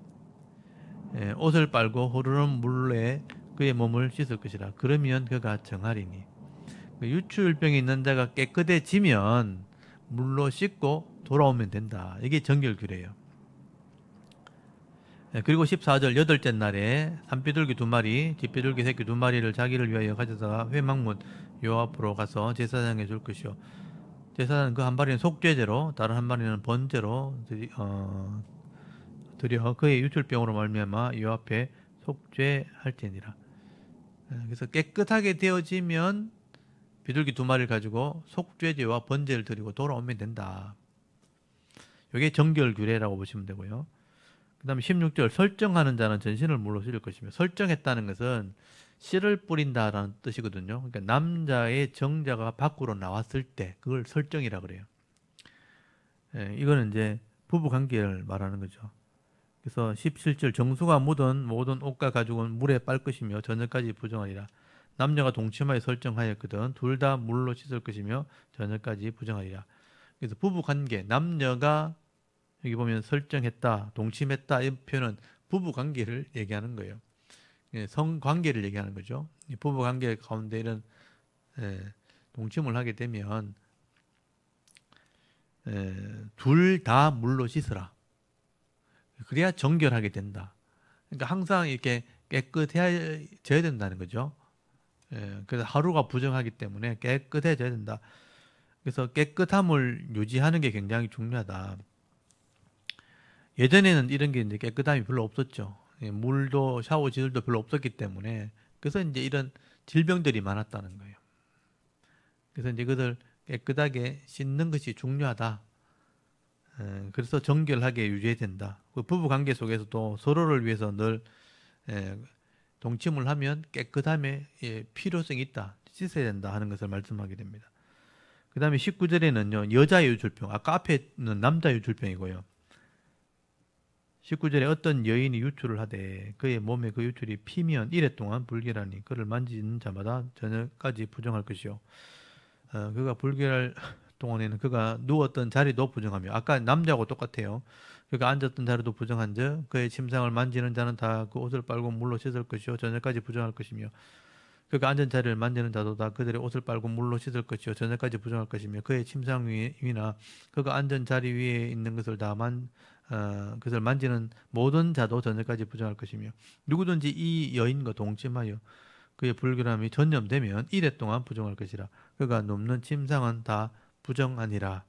옷을 빨고 흐르는 물에 그의 몸을 씻을 것이라. 그러면 그가 정하리니. 유출병이 있는 자가 깨끗해지면 물로 씻고 돌아오면 된다. 이게 정결규례예요. 그리고 14절 여덟째 날에 산비둘기 2마리, 뒷비둘기 새끼 2마리를 자기를 위하여 가져다가 회막문 요 앞으로 가서 제사장에 줄 것이요. 제사장은 그 한 마리는 속죄제로, 다른 한 마리는 번제로 드려 그의 유출병으로 말미암아 요 앞에 속죄할지니라. 그래서 깨끗하게 되어지면 비둘기 2마리를 가지고 속죄제와 번제를 드리고 돌아오면 된다. 이게 정결규례라고 보시면 되고요. 그 다음에 16절 설정하는 자는 전신을 물로 씻을 것이며, 설정했다는 것은 씨를 뿌린다라는 뜻이거든요. 그러니까 남자의 정자가 밖으로 나왔을 때 그걸 설정이라 그래요. 이거는 이제 부부 관계를 말하는 거죠. 그래서 17절 정수가 묻은 모든 옷과 가죽은 물에 빨 것이며 저녁까지 부정하리라. 남녀가 동침하여 설정하였거든 둘 다 물로 씻을 것이며 저녁까지 부정하리라. 그래서 부부 관계, 남녀가 여기 보면 설정했다, 동침했다 이 표현은 부부 관계를 얘기하는 거예요. 성관계를 얘기하는 거죠. 이 부부 관계 가운데 이런 동침을 하게 되면 둘 다 물로 씻으라. 그래야 정결하게 된다. 그러니까 항상 이렇게 깨끗해져야 된다는 거죠. 그래서 하루가 부정하기 때문에 깨끗해져야 된다. 그래서 깨끗함을 유지하는 게 굉장히 중요하다. 예전에는 이런 게 이제 깨끗함이 별로 없었죠. 물도 샤워지들도 별로 없었기 때문에 그래서 이제 이런 질병들이 많았다는 거예요. 그래서 이제 그들 깨끗하게 씻는 것이 중요하다. 그래서 정결하게 유지해야 된다. 그 부부 관계 속에서도 서로를 위해서 늘 동침을 하면 깨끗함에 필요성이 있다. 씻어야 된다 하는 것을 말씀하게 됩니다. 그 다음에 19절에는요. 여자의 유출병. 아까 앞에는 남자의 유출병이고요. 19절에 어떤 여인이 유출을 하되 그의 몸에 그 유출이 피면 이래 동안 불결하니 그를 만지는 자마다 저녁까지 부정할 것이요. 그가 불결할 동안에는 그가 누웠던 자리도 부정하며, 아까 남자하고 똑같아요. 그가 앉았던 자리도 부정한즉 그의 침상을 만지는 자는 다 그 옷을 빨고 물로 씻을 것이요 저녁까지 부정할 것이며, 그가 앉은 자리를 만지는 자도 다 그들의 옷을 빨고 물로 씻을 것이요 저녁까지 부정할 것이며, 그의 침상 위나 그가 앉은 자리 위에 있는 것을 그것을 만지는 모든 자도 저녁까지 부정할 것이며, 누구든지 이 여인과 동침하여 그의 불결함이 전염되면 이래 동안 부정할 것이라. 그가 눕는 침상은 다 부정하니라.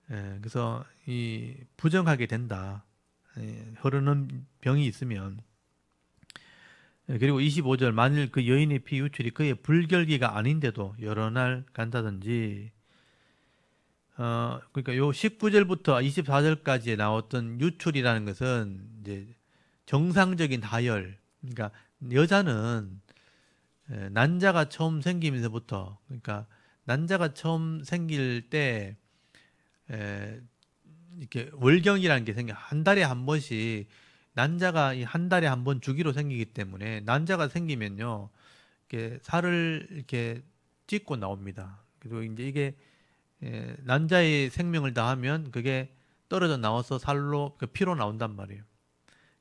그래서 이 부정하게 된다. 흐르는 병이 있으면. 그리고 25절 만일 그 여인의 피 유출이 그의 불결기가 아닌데도 여러 날 간다든지, 그러니까 요 19절부터 24절까지에 나왔던 유출이라는 것은 이제 정상적인 하열. 그러니까 여자는 난자가 처음 생기면서부터, 그러니까 난자가 처음 생길 때 이렇게 월경이라는 게 생겨. 한 달에 한 번씩 난자가 한 달에 한 번 주기로 생기기 때문에 난자가 생기면요, 이렇게 살을 이렇게 찢고 나옵니다. 그리고 이제 이게 난자의 생명을 다하면 그게 떨어져 나와서 살로 피로 나온단 말이에요.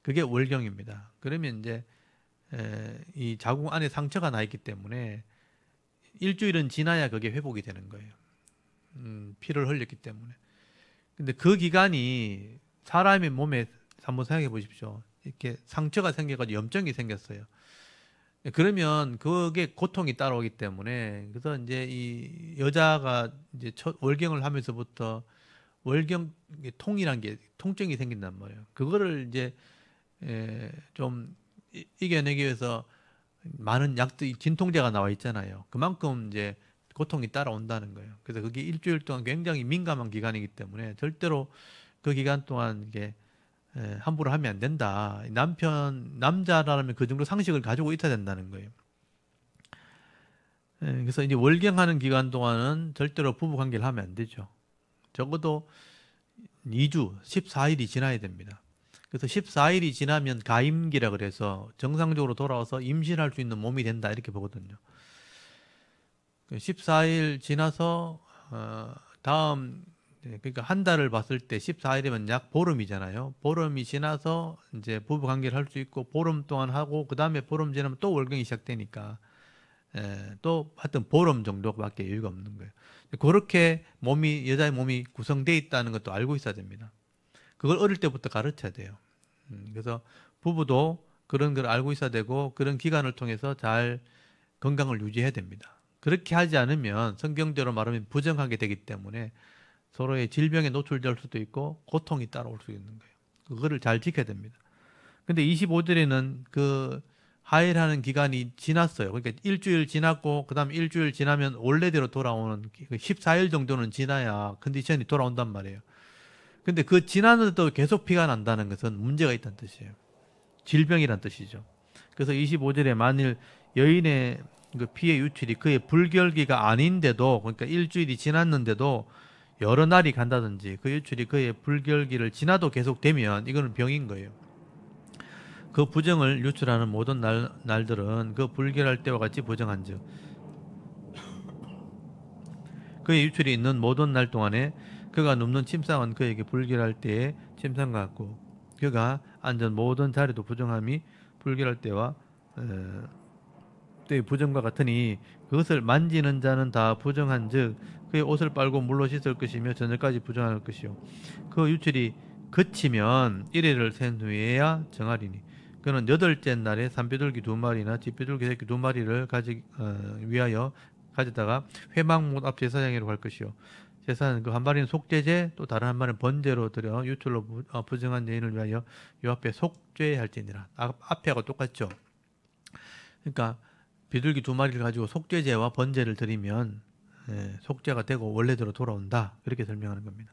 그게 월경입니다. 그러면 이제 이 자궁 안에 상처가 나 있기 때문에 일주일은 지나야 그게 회복이 되는 거예요. 피를 흘렸기 때문에. 근데 그 기간이 사람의 몸에 한번 생각해 보십시오. 이렇게 상처가 생겨가지고 염증이 생겼어요. 그러면 그게 고통이 따라오기 때문에, 그래서 이제 이 여자가 이제 첫 월경을 하면서부터 월경 통이란 게 통증이 생긴단 말이에요. 그거를 이제 좀 이겨내기 위해서 많은 약들, 진통제가 나와 있잖아요. 그만큼 이제 고통이 따라온다는 거예요. 그래서 그게 일주일 동안 굉장히 민감한 기간이기 때문에 절대로 그 기간 동안 이게 함부로 하면 안 된다. 남자라면 그 정도 상식을 가지고 있어야 된다는 거예요. 그래서 이제 월경하는 기간 동안은 절대로 부부 관계를 하면 안 되죠. 적어도 2주, 14일이 지나야 됩니다. 그래서 14일이 지나면 가임기라 그래서 정상적으로 돌아와서 임신할 수 있는 몸이 된다 이렇게 보거든요. 14일 지나서 다음 네, 그러니까 한 달을 봤을 때 14일이면 약 보름이잖아요. 보름이 지나서 이제 부부 관계를 할 수 있고 보름 동안 하고 그다음에 보름 지나면 또 월경이 시작되니까 또 하여튼 보름 정도밖에 여유가 없는 거예요. 그렇게 여자의 몸이 구성되어 있다는 것도 알고 있어야 됩니다. 그걸 어릴 때부터 가르쳐야 돼요. 그래서 부부도 그런 걸 알고 있어야 되고 그런 기간을 통해서 잘 건강을 유지해야 됩니다. 그렇게 하지 않으면 성경대로 말하면 부정하게 되기 때문에 서로의 질병에 노출될 수도 있고 고통이 따라올 수 있는 거예요. 그거를 잘 지켜야 됩니다. 근데 25절에는 그 하일하는 기간이 지났어요. 그러니까 일주일 지났고 그다음 일주일 지나면 원래대로 돌아오는 14일 정도는 지나야 컨디션이 돌아온단 말이에요. 근데 그 지났는데도 계속 피가 난다는 것은 문제가 있다는 뜻이에요. 질병이란 뜻이죠. 그래서 25절에 만일 여인의 그 피의 유출이 그의 불결기가 아닌데도 그러니까 일주일이 지났는데도 여러 날이 간다든지 그 유출이 그의 불결기를 지나도 계속되면 이거는 병인 거예요. 그 부정을 유출하는 모든 날들은 그 불결할 때와 같이 부정한즉 그의 유출이 있는 모든 날 동안에 그가 눕는 침상은 그에게 불결할 때의 침상 같고 그가 앉은 모든 자리도 부정함이 불결할 때와 때의 부정과 같으니 그것을 만지는 자는 다 부정한즉 그의 옷을 빨고 물로 씻을 것이며 저녁까지 부정할 것이요 그 유출이 그치면 1일을 센 후에야 정하리니 그는 여덟째 날에 산비둘기 2마리나 뒷비둘기 새끼 2마리를 위하여 가져다가 회막못 앞 제사장으로 갈 것이요 제사는 그 한 마리는 속죄제 또 다른 한 마리는 번제로 드려 유출로 부정한 여인을 위하여 요 앞에 속죄할지니라. 앞에하고 똑같죠. 그러니까 비둘기 2마리를 가지고 속죄제와 번제를 드리면 속죄가 되고 원래대로 돌아온다. 그렇게 설명하는 겁니다.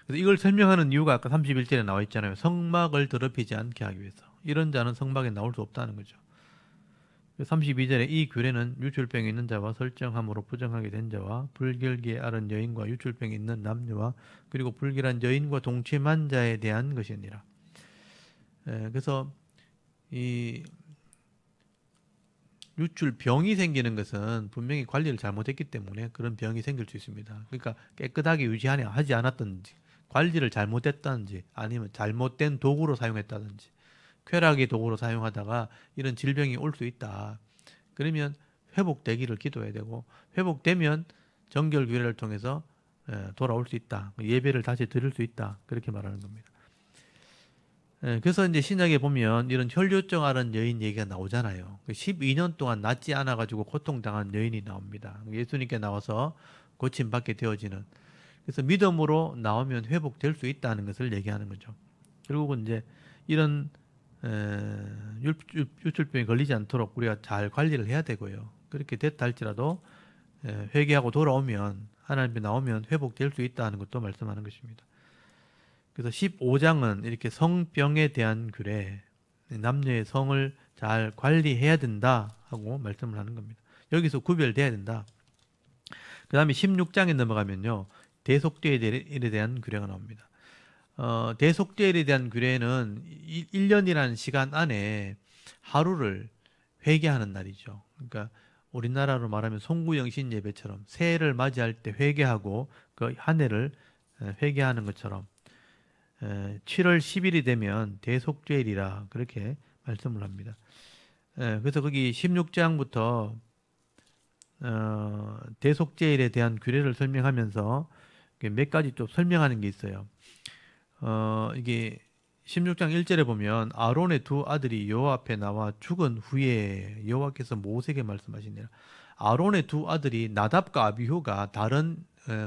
그래서 이걸 설명하는 이유가 아까 31절에 나와 있잖아요. 성막을 더럽히지 않게 하기 위해서. 이런 자는 성막에 나올 수 없다는 거죠. 32절에 이 규례는 유출병이 있는 자와 설정함으로 부정하게 된 자와 불결기에 앓은 여인과 유출병이 있는 남녀와 그리고 불결한 여인과 동침한 자에 대한 것이니라. 그래서 이 유출병이 생기는 것은 분명히 관리를 잘못했기 때문에 그런 병이 생길 수 있습니다. 그러니까 깨끗하게 하지 않았든지 관리를 잘못했다든지 아니면 잘못된 도구로 사용했다든지 쾌락의 도구로 사용하다가 이런 질병이 올 수 있다. 그러면 회복되기를 기도해야 되고 회복되면 정결규례를 통해서 돌아올 수 있다. 예배를 다시 드릴 수 있다. 그렇게 말하는 겁니다. 그래서 이제 신약에 보면 이런 혈류증 앓은 여인 얘기가 나오잖아요. 12년 동안 낫지 않아가지고 고통당한 여인이 나옵니다. 예수님께 나와서 고침받게 되어지는. 그래서 믿음으로 나오면 회복될 수 있다는 것을 얘기하는 거죠. 결국은 이제 이런 유출병에 걸리지 않도록 우리가 잘 관리를 해야 되고요. 그렇게 됐다 할지라도 회개하고 돌아오면 하나님께 나오면 회복될 수 있다는 것도 말씀하는 것입니다. 그래서 15장은 이렇게 성병에 대한 규례, 남녀의 성을 잘 관리해야 된다 하고 말씀을 하는 겁니다. 여기서 구별돼야 된다. 그 다음에 16장에 넘어가면요. 대속죄에 대한 규례가 나옵니다. 대속죄에 대한 규례는 1년이라는 시간 안에 하루를 회개하는 날이죠. 그러니까 우리나라로 말하면 송구영신 예배처럼 새해를 맞이할 때 회개하고 그 한 해를 회개하는 것처럼 7월 10일이 되면 대속죄일이라 그렇게 말씀을 합니다. 그래서 거기 16장부터 대속죄일에 대한 규례를 설명하면서 몇 가지 좀 설명하는 게 있어요. 이게 16장 1절에 보면 아론의 두 아들이 여호와 앞에 나와 죽은 후에 여호와께서 모세에게 말씀하시니라. 아론의 두 아들이 나답과 아비후가 다른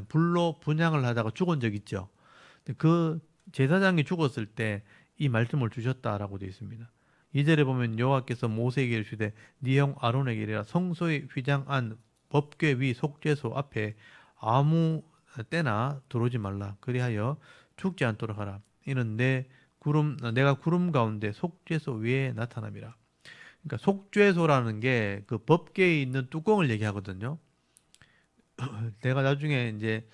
불로 분향을 하다가 죽은 적 있죠. 그 제사장이 죽었을 때 이 말씀을 주셨다라고 되어 있습니다. 2절에 보면 여호와께서 모세에게 이르시되 네 형 아론에게 이르라 성소의 휘장 안 법궤 위 속죄소 앞에 아무 때나 들어오지 말라. 그리하여 죽지 않도록 하라. 이는 내가 구름 가운데 속죄소 위에 나타남이라. 그러니까 속죄소라는 게 그 법궤에 있는 뚜껑을 얘기하거든요. 내가 나중에 이제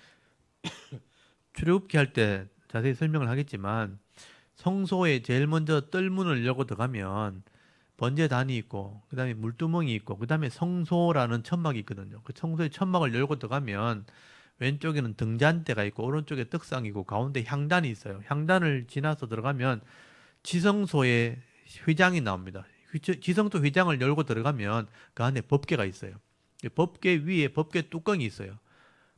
출애굽기 할 때 자세히 설명을 하겠지만 성소에 제일 먼저 뜰문을 열고 들어가면 번제단이 있고 그 다음에 물두멍이 있고 그 다음에 성소라는 천막이 있거든요. 그 성소의 천막을 열고 들어가면 왼쪽에는 등잔대가 있고 오른쪽에 떡상이고 가운데 향단이 있어요. 향단을 지나서 들어가면 지성소의 휘장이 나옵니다. 지성소 휘장을 열고 들어가면 그 안에 법궤가 있어요. 법궤 위에 법궤 뚜껑이 있어요.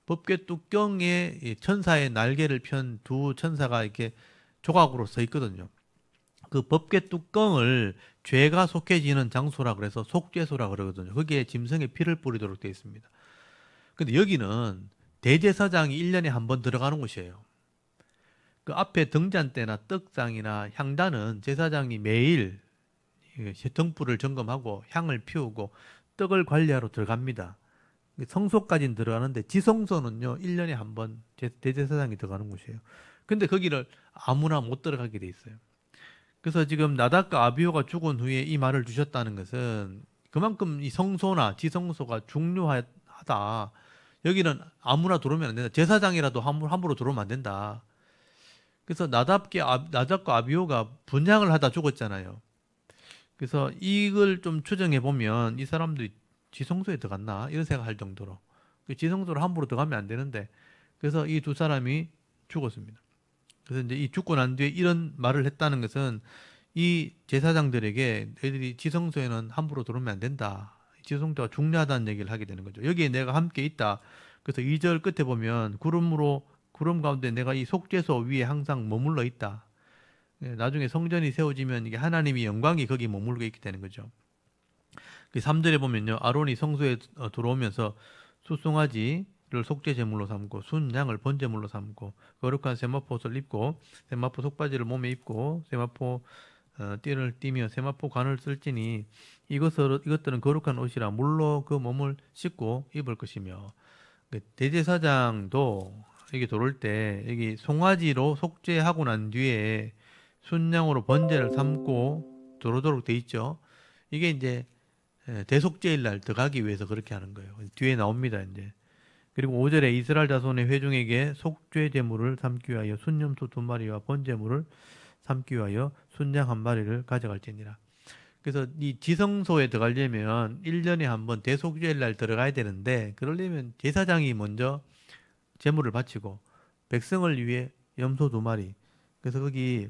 법궤 뚜껑에 이 천사의 날개를 편 두 천사가 이렇게 조각으로 서 있거든요. 그 법궤 뚜껑을 죄가 속해지는 장소라 그래서 속죄소라 그러거든요. 거기에 짐승의 피를 뿌리도록 되어 있습니다. 근데 여기는 대제사장이 1년에 한 번 들어가는 곳이에요. 그 앞에 등잔대나 떡상이나 향단은 제사장이 매일 등불을 점검하고 향을 피우고 떡을 관리하러 들어갑니다. 성소까지는 들어가는데 지성소는요 1년에 한 번 대제사장이 들어가는 곳이에요. 근데 거기를 아무나 못 들어가게 돼 있어요. 그래서 지금 나답과 아비후가 죽은 후에 이 말을 주셨다는 것은 그만큼 이 성소나 지성소가 중요하다. 여기는 아무나 들어오면 안 된다. 제사장이라도 함부로 들어오면 안 된다. 그래서 나답과 아비후가 분향을 하다 죽었잖아요. 그래서 이걸 좀 추정해 보면 이 사람들이 지성소에 들어갔나 이런 생각할 정도로 지성소로 함부로 들어가면 안 되는데 그래서 이 두 사람이 죽었습니다. 그래서 이제 이 죽고 난 뒤에 이런 말을 했다는 것은 이 제사장들에게 애들이 지성소에는 함부로 들어오면 안 된다. 지성소가 중요하다는 얘기를 하게 되는 거죠. 여기에 내가 함께 있다. 그래서 2절 끝에 보면 구름 가운데 내가 이 속죄소 위에 항상 머물러 있다. 나중에 성전이 세워지면 이게 하나님의 영광이 거기 머물고 있게 되는 거죠. 3절에 보면요. 아론이 성소에 들어오면서 숫송아지를 속죄 제물로 삼고 순양을 번제물로 삼고 거룩한 세마포 옷을 입고 세마포 속바지를 몸에 입고 세마포 띠를 띠며 세마포 관을 쓸지니 이것들은 거룩한 옷이라 물로 그 몸을 씻고 입을 것이며 대제사장도 여기 들어올 때 여기 송아지로 속죄하고 난 뒤에 순양으로 번제를 삼고 들어오도록 돼 있죠. 이게 이제 대속죄일 날 들어가기 위해서 그렇게 하는 거예요. 뒤에 나옵니다, 이제. 그리고 5절에 이스라엘 자손의 회중에게 속죄 제물을 삼기 위하여 순염소 2마리와 번제물을 삼기 위하여 순양 1마리를 가져갈지니라. 그래서 이 지성소에 들어가려면 1년에 한 번 대속죄일 날 들어가야 되는데 그러려면 제사장이 먼저 제물을 바치고 백성을 위해 염소 2마리. 그래서 거기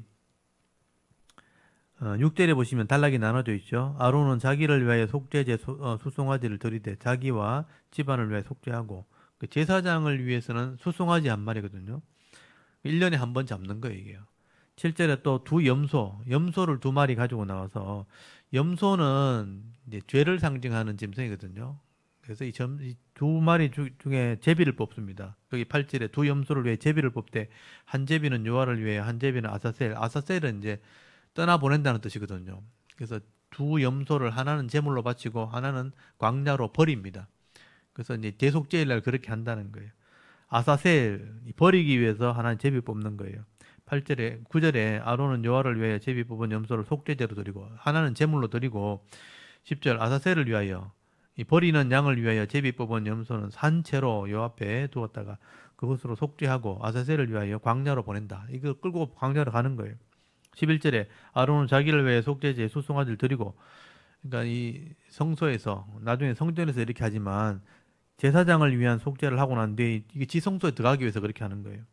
6절에 보시면 단락이 나눠져 있죠. 아론은 자기를 위하여 속죄제 수송아지를 드리되 자기와 집안을 위하여 속죄하고 그 제사장을 위해서는 수송아지 1마리거든요. 1년에 한 번 잡는 거예요, 이게요. 7절에 또 염소를 2마리 가지고 나와서 염소는 이제 죄를 상징하는 짐승이거든요. 그래서 이 2마리 중에 제비를 뽑습니다. 거기 8절에 2 염소를 위해 제비를 뽑되 한 제비는 여호와를 위해 한 제비는 아사셀은 이제 떠나보낸다는 뜻이거든요. 그래서 2 염소를 하나는 제물로 바치고 하나는 광야로 버립니다. 그래서 이제 대속죄일 날 그렇게 한다는 거예요. 아사셀 버리기 위해서 하나는 제비 뽑는 거예요. 9절에 아론은 여호와를 위하여 제비 뽑은 염소를 속죄제로 드리고 하나는 제물로 드리고 10절 아사셀을 위하여 이 버리는 양을 위하여 제비 뽑은 염소는 산채로 여호와 앞에 두었다가 그것으로 속죄하고 아사셀을 위하여 광야로 보낸다. 이거 끌고 광야로 가는 거예요. 11절에 아론은 자기를 위해 속죄제 수송아지를 드리고 그러니까 이 성소에서 나중에 성전에서 이렇게 하지만 제사장을 위한 속죄를 하고 난 뒤에 이게 지성소에 들어가기 위해서 그렇게 하는 거예요.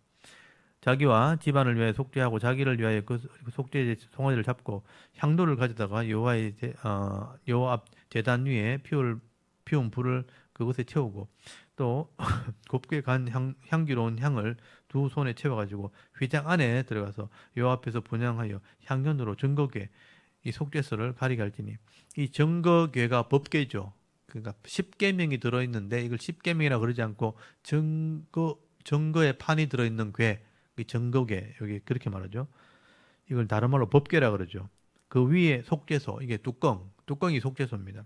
자기와 집안을 위하여 속죄하고 자기를 위하여 그 속죄제 송아지를 잡고 향로를 가져다가 여호와 앞 제단 위에 피운 불을 그곳에 채우고 또 곱게 간 향기로운 향을 2 손에 채워가지고 휘장 안에 들어가서 여호와 앞에서 분향하여 향연으로 증거궤 이 속죄소를 가리게 할지니 이 증거궤가 법궤죠. 그러니까 10계명이 들어있는데 이걸 10계명이라고 그러지 않고 증거의 판이 들어있는 궤, 이 증거궤 여기 그렇게 말하죠. 이걸 다른 말로 법궤라 그러죠. 그 위에 속죄소 이게 뚜껑이 속죄소입니다.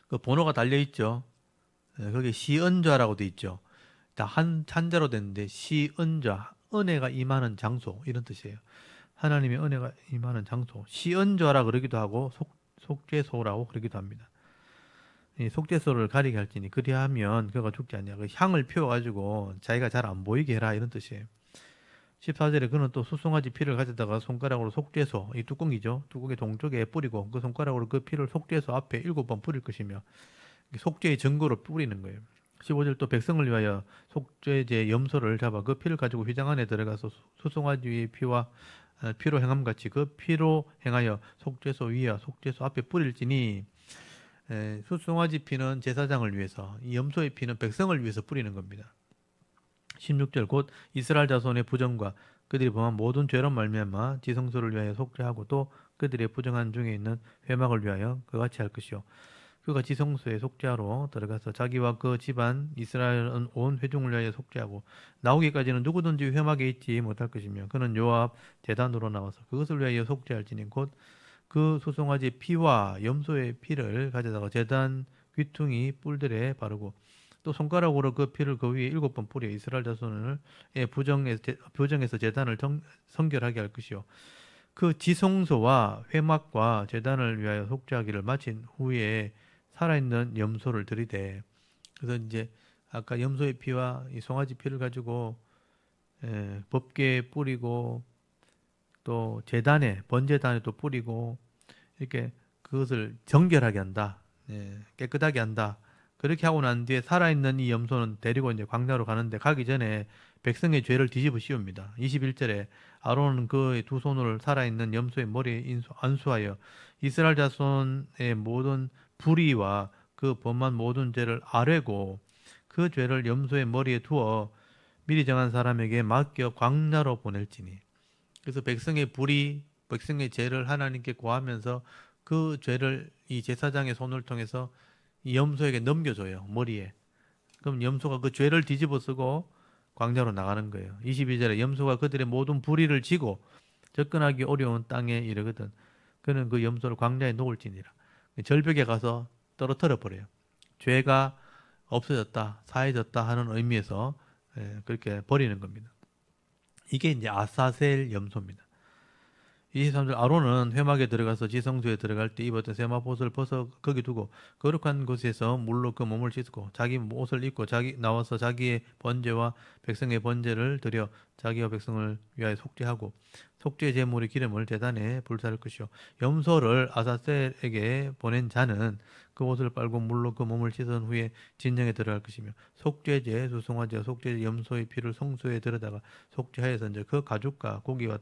그 번호가 달려 있죠. 거기 시은좌라고 돼 있죠. 다 한자로 됐는데 시은좌, 은혜가 임하는 장소 이런 뜻이에요. 하나님의 은혜가 임하는 장소, 시은좌라 그러기도 하고 속죄소라고 그러기도 합니다. 이 속죄소를 가리게 할지니 그리하면 그가 죽지 않냐. 그 향을 피워가지고 자기가 잘 안 보이게 해라 이런 뜻이에요. 14절에 그는 또 수송아지 피를 가져다가 손가락으로 속죄소, 이 뚜껑이죠. 뚜껑의 동쪽에 뿌리고 그 손가락으로 그 피를 속죄소 앞에 7번 뿌릴 것이며 속죄의 증거로 뿌리는 거예요. 15절 또 백성을 위하여 속죄제 염소를 잡아 그 피를 가지고 휘장 안에 들어가서 수송아지 위의 피와 피로 행함 같이 그 피로 행하여 속죄소 위와 속죄소 앞에 뿌릴지니 수송아지 피는 제사장을 위해서 이 염소의 피는 백성을 위해서 뿌리는 겁니다. 16절 곧 이스라엘 자손의 부정과 그들이 범한 모든 죄로 말미암아 지성소를 위하여 속죄하고 또 그들의 부정한 중에 있는 회막을 위하여 그같이 할 것이요 그가 지성소에 속죄하러 들어가서 자기와 그 집안 이스라엘은 온 회중을 위하여 속죄하고 나오기까지는 누구든지 회막에 있지 못할 것이며 그는 요압 제단으로 나와서 그것을 위하여 속죄할지니 곧 그 수송아지 피와 염소의 피를 가져다가 제단 귀퉁이 뿔들에 바르고 또 손가락으로 그 피를 그 위에 7번 뿌려 이스라엘 자손을 부정해서 제단을 성결하게 할 것이요 그 지성소와 회막과 제단을 위하여 속죄하기를 마친 후에 살아있는 염소를 들이되 그래서 이제 아까 염소의 피와 이 송아지 피를 가지고 법궤에 뿌리고 또 제단에 번제단에 또 뿌리고 이렇게 그것을 정결하게 한다. 깨끗하게 한다. 그렇게 하고 난 뒤에 살아있는 이 염소는 데리고 이제 광야로 가는데 가기 전에 백성의 죄를 뒤집어 씌웁니다. 21절에 아론은 그의 두 손을 살아있는 염소의 머리에 안수하여 이스라엘 자손의 모든 불의와 그 범한 모든 죄를 아뢰고 그 죄를 염소의 머리에 두어 미리 정한 사람에게 맡겨 광야로 보낼지니 그래서 백성의 불의, 백성의 죄를 하나님께 고하면서 그 죄를 이 제사장의 손을 통해서 이 염소에게 넘겨줘요. 머리에. 그럼 염소가 그 죄를 뒤집어 쓰고 광야로 나가는 거예요. 22절에 염소가 그들의 모든 불의를 지고 접근하기 어려운 땅에 이르거든. 그는 그 염소를 광야에 놓을지니라. 절벽에 가서 떨어뜨려 버려요. 죄가 없어졌다, 사해졌다 하는 의미에서 그렇게 버리는 겁니다. 이게 이제 아사셀 염소입니다. 23절 아론은 회막에 들어가서 지성소에 들어갈 때 입었던 세마포옷을 벗어 거기 두고 거룩한 곳에서 물로 그 몸을 씻고 자기 옷을 입고 나와서 자기의 번제와 백성의 번제를 드려 자기와 백성을 위하여 속죄하고 속죄 제물의 기름을 제단에 불사를 것이요 염소를 아사셀에게 보낸 자는 그 옷을 빨고 물로 그 몸을 씻은 후에 진영에 들어갈 것이며 속죄제 수송아지와 속죄제 염소의 피를 성소에 들여다가 속죄하여서 이제 그 가죽과 고기와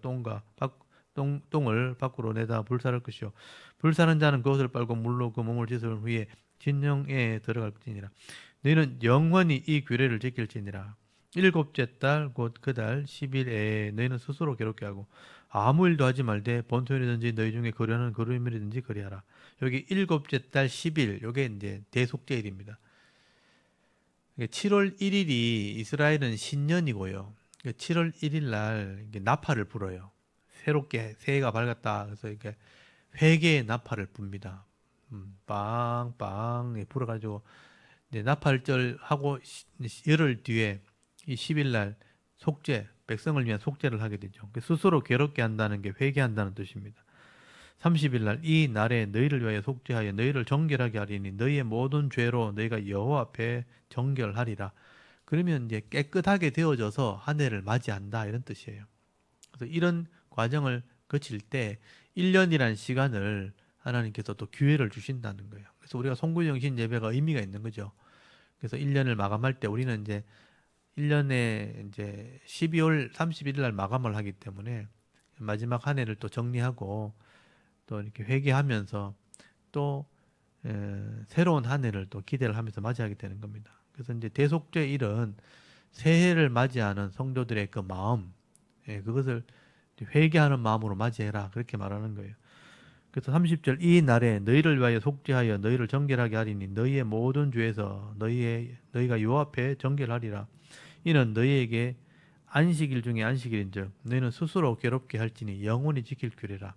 똥을 밖으로 내다 불사를 것이요 불사는 자는 그것을 빨고 물로 그 몸을 씻은 후에 진영에 들어갈 것이니라. 너희는 영원히 이 규례를 지킬지니라. 7째 달 곧 그 달 10일에 너희는 스스로 괴롭게 하고 아무 일도 하지 말되 본토일이든지 너희 중에 거류하는 거류일이든지 그리하라. 여기 7째 달 10일 요게 이제 대속죄일입니다. 7월 1일이 이스라엘은 신년이고요. 7월 1일 날 나팔을 불어요. 새롭게 새해가 밝았다. 그래서 이렇게 회개의 나팔을 붑니다. 빵빵 불어가지고 이제 나팔절 하고 열흘 뒤에 이 10일 날 속죄 백성을 위한 속죄를 하게 되죠. 스스로 괴롭게 한다는 게 회개한다는 뜻입니다. 30일 날 이 날에 너희를 위하여 속죄하여 너희를 정결하게 하리니 너희의 모든 죄로 너희가 여호와 앞에 정결하리라. 그러면 이제 깨끗하게 되어져서 한 해를 맞이한다 이런 뜻이에요. 그래서 이런 과정을 거칠 때 1년이라는 시간을 하나님께서 또 기회를 주신다는 거예요. 그래서 우리가 송구영신 예배가 의미가 있는 거죠. 그래서 1년을 마감할 때 우리는 이제 1년에 이제 12월 31일 날 마감을 하기 때문에 마지막 한 해를 또 정리하고 또 이렇게 회개하면서 또 새로운 한 해를 또 기대를 하면서 맞이하게 되는 겁니다. 그래서 이제 대속죄일은 새해를 맞이하는 성도들의 그 마음, 그것을 회개하는 마음으로 맞이해라 그렇게 말하는 거예요. 그래서 30절 이 날에 너희를 위하여 속죄하여 너희를 정결하게 하리니 너희의 모든 죄에서 너희가 요 앞에 정결하리라. 이는 너희에게 안식일 중에 안식일인즉 너희는 스스로 괴롭게 할지니 영원히 지킬 규례라.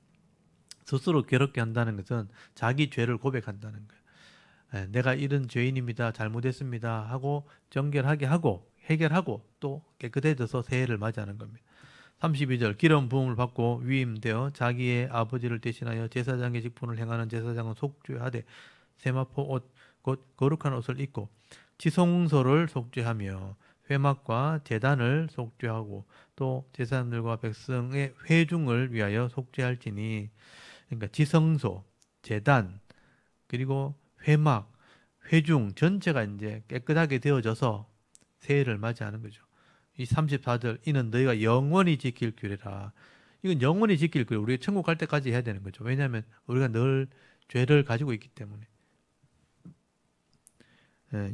스스로 괴롭게 한다는 것은 자기 죄를 고백한다는 거예요. 내가 이런 죄인입니다. 잘못했습니다. 하고 정결하게 하고 해결하고 또 깨끗해져서 새해를 맞이하는 겁니다. 32절 기름 부음을 받고 위임되어 자기의 아버지를 대신하여 제사장의 직분을 행하는 제사장은 속죄하되 세마포 옷 곧 거룩한 옷을 입고 지성소를 속죄하며 회막과 제단을 속죄하고 또 제사장들과 백성의 회중을 위하여 속죄할지니 그러니까 지성소, 제단, 그리고 회막, 회중 전체가 이제 깨끗하게 되어져서 새해를 맞이하는 거죠. 이 34절 이는 너희가 영원히 지킬 규례라. 이건 영원히 지킬 규례. 우리가 천국 갈 때까지 해야 되는 거죠. 왜냐하면 우리가 늘 죄를 가지고 있기 때문에.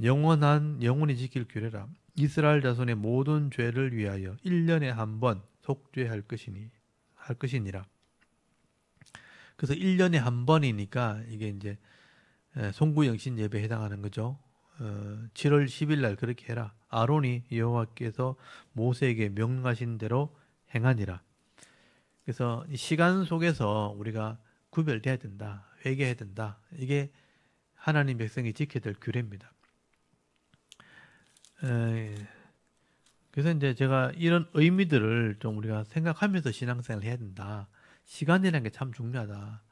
영원히 지킬 규례라. 이스라엘 자손의 모든 죄를 위하여 1년에 한 번 속죄할 것이니라. 그래서 1년에 한 번이니까 이게 이제 송구영신 예배에 해당하는 거죠. 7월 10일 날 그렇게 해라. 아론이 여호와께서 모세에게 명령하신 대로 행하니라. 그래서 이 시간 속에서 우리가 구별돼야 된다. 회개해야 된다. 이게 하나님 백성이 지켜야 될 규례입니다. 그래서 이제 제가 이런 의미들을 좀 우리가 생각하면서 신앙생활을 해야 된다. 시간이라는 게 참 중요하다.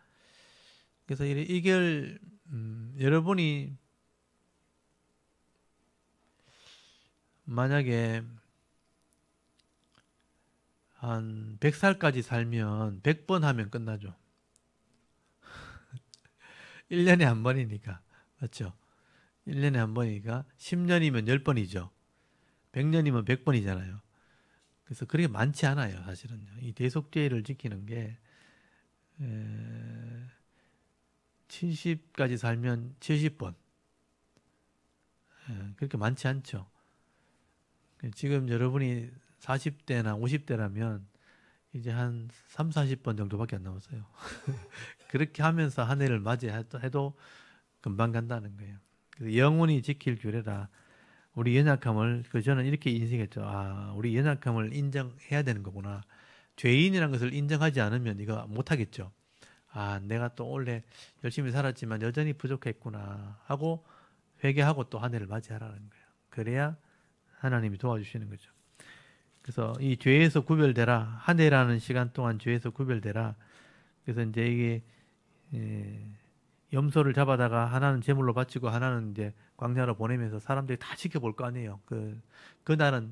그래서 이걸 여러분이 만약에 한 100살까지 살면 100번 하면 끝나죠. 1년에 한 번이니까. 맞죠? 1년에 한 번이니까 10년이면 10번이죠. 100년이면 100번이잖아요. 그래서 그렇게 많지 않아요, 사실은요. 이 대속죄를 지키는 게 70까지 살면 70번. 그렇게 많지 않죠. 지금 여러분이 40대나 50대라면 이제 한 3, 40번 정도밖에 안 남았어요. 그렇게 하면서 한 해를 맞이해도 금방 간다는 거예요. 그래서 영원히 지킬 규례라. 우리 연약함을, 저는 이렇게 인식했죠. 아, 우리 연약함을 인정해야 되는 거구나. 죄인이라는 것을 인정하지 않으면 이거 못하겠죠. 아, 내가 또 원래 열심히 살았지만 여전히 부족했구나 하고 회개하고 또 한 해를 맞이하라는 거예요. 그래야 하나님이 도와주시는 거죠. 그래서 이 죄에서 구별되라. 한 해라는 시간 동안 죄에서 구별되라. 그래서 이제 이게 염소를 잡아다가 하나는 제물로 바치고 하나는 이제 광야로 보내면서 사람들이 다 지켜볼 거 아니에요. 그날은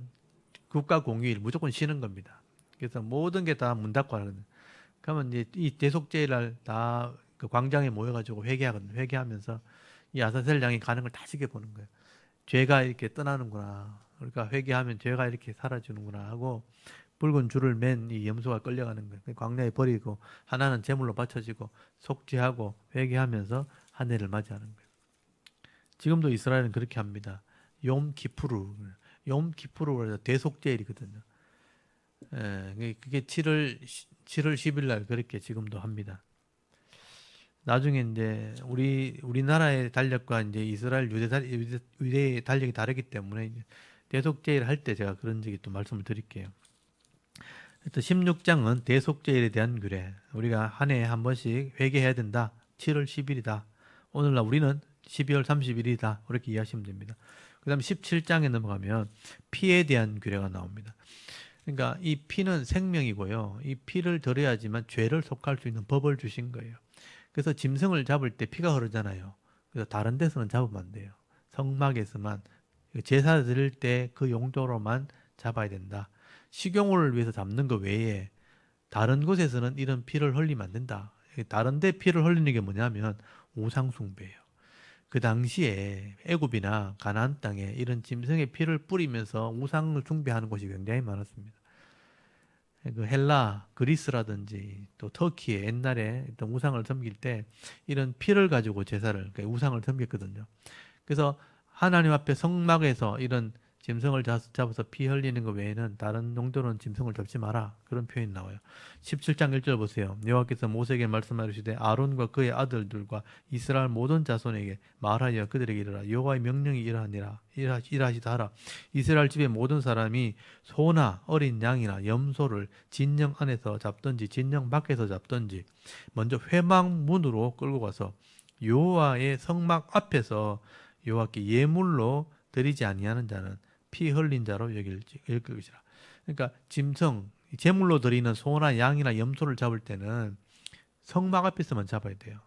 국가 공휴일 무조건 쉬는 겁니다. 그래서 모든 게 다 문 닫고 하거든요. 그러면 이제 이 대속죄일 날 다 그 광장에 모여가지고 회개하거든요. 회개하면서 이 아사셀 양이 가는 걸 다 지켜보는 거예요. 죄가 이렇게 떠나는구나. 그러니까 회개하면 죄가 이렇게 사라지는구나 하고 붉은 줄을 맨 이 염소가 끌려가는 거예요. 광야에 버리고 하나는 제물로 바쳐지고 속죄하고 회개하면서 한 해를 맞이하는 거예요. 지금도 이스라엘은 그렇게 합니다. 욤 키푸르로 대속죄일이거든요. 그게 7월 10일 날 그렇게 지금도 합니다. 나중에 이제 우리나라의 달력과 이제 이스라엘 유대의 달력이 다르기 때문에 대속죄일 할 때 제가 그런 적이 또 말씀을 드릴게요. 16장은 대속죄일에 대한 규례. 우리가 한 해에 한 번씩 회개해야 된다. 7월 10일이다. 오늘날 우리는 12월 30일이다. 그렇게 이해하시면 됩니다. 그 다음에 17장에 넘어가면 피에 대한 규례가 나옵니다. 그러니까 이 피는 생명이고요. 이 피를 들여야지만 죄를 속할 수 있는 법을 주신 거예요. 그래서 짐승을 잡을 때 피가 흐르잖아요. 그래서 다른 데서는 잡으면 안 돼요. 성막에서만 제사 드릴 때 그 용도로만 잡아야 된다. 식용을 위해서 잡는 것 외에 다른 곳에서는 이런 피를 흘리면 안 된다. 다른 데 피를 흘리는 게 뭐냐면 우상숭배예요. 그 당시에 애굽이나 가나안 땅에 이런 짐승의 피를 뿌리면서 우상을 숭배하는 곳이 굉장히 많았습니다. 그 헬라, 그리스라든지 또 터키에 옛날에 우상을 섬길 때 이런 피를 가지고 제사를, 그러니까 우상을 섬겼거든요. 그래서 하나님 앞에 성막에서 이런 짐승을 잡아서 피 흘리는 것 외에는 다른 용도로는 짐승을 잡지 마라. 그런 표현이 나와요. 17장 1절 보세요. 여호와께서 모세에게 말씀하시되 아론과 그의 아들들과 이스라엘 모든 자손에게 말하여 그들에게 이르라. 여호와의 명령이 이러하시다 하라. 이스라엘 집의 모든 사람이 소나 어린 양이나 염소를 진영 안에서 잡든지 진영 밖에서 잡든지 먼저 회막문으로 끌고 가서 여호와의 성막 앞에서 여호와께 예물로 드리지 아니하는 자는 피 흘린 자로 여길 것이라. 그러니까 짐승, 제물로 드리는 소나 양이나 염소를 잡을 때는 성막 앞에서만 잡아야 돼요.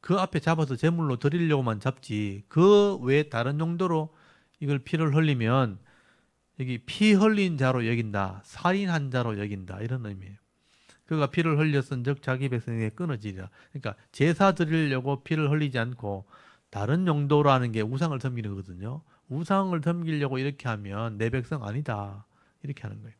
그 앞에 잡아서 제물로 드리려고만 잡지 그 외에 다른 용도로 이걸 피를 흘리면 여기 피 흘린 자로 여긴다. 살인한 자로 여긴다. 이런 의미예요. 그가 피를 흘렸은즉 자기 백성에게 끊어지리라. 그러니까 제사 드리려고 피를 흘리지 않고 다른 용도라는 게 우상을 섬기는 거거든요. 우상을 섬기려고 이렇게 하면 내 백성 아니다. 이렇게 하는 거예요.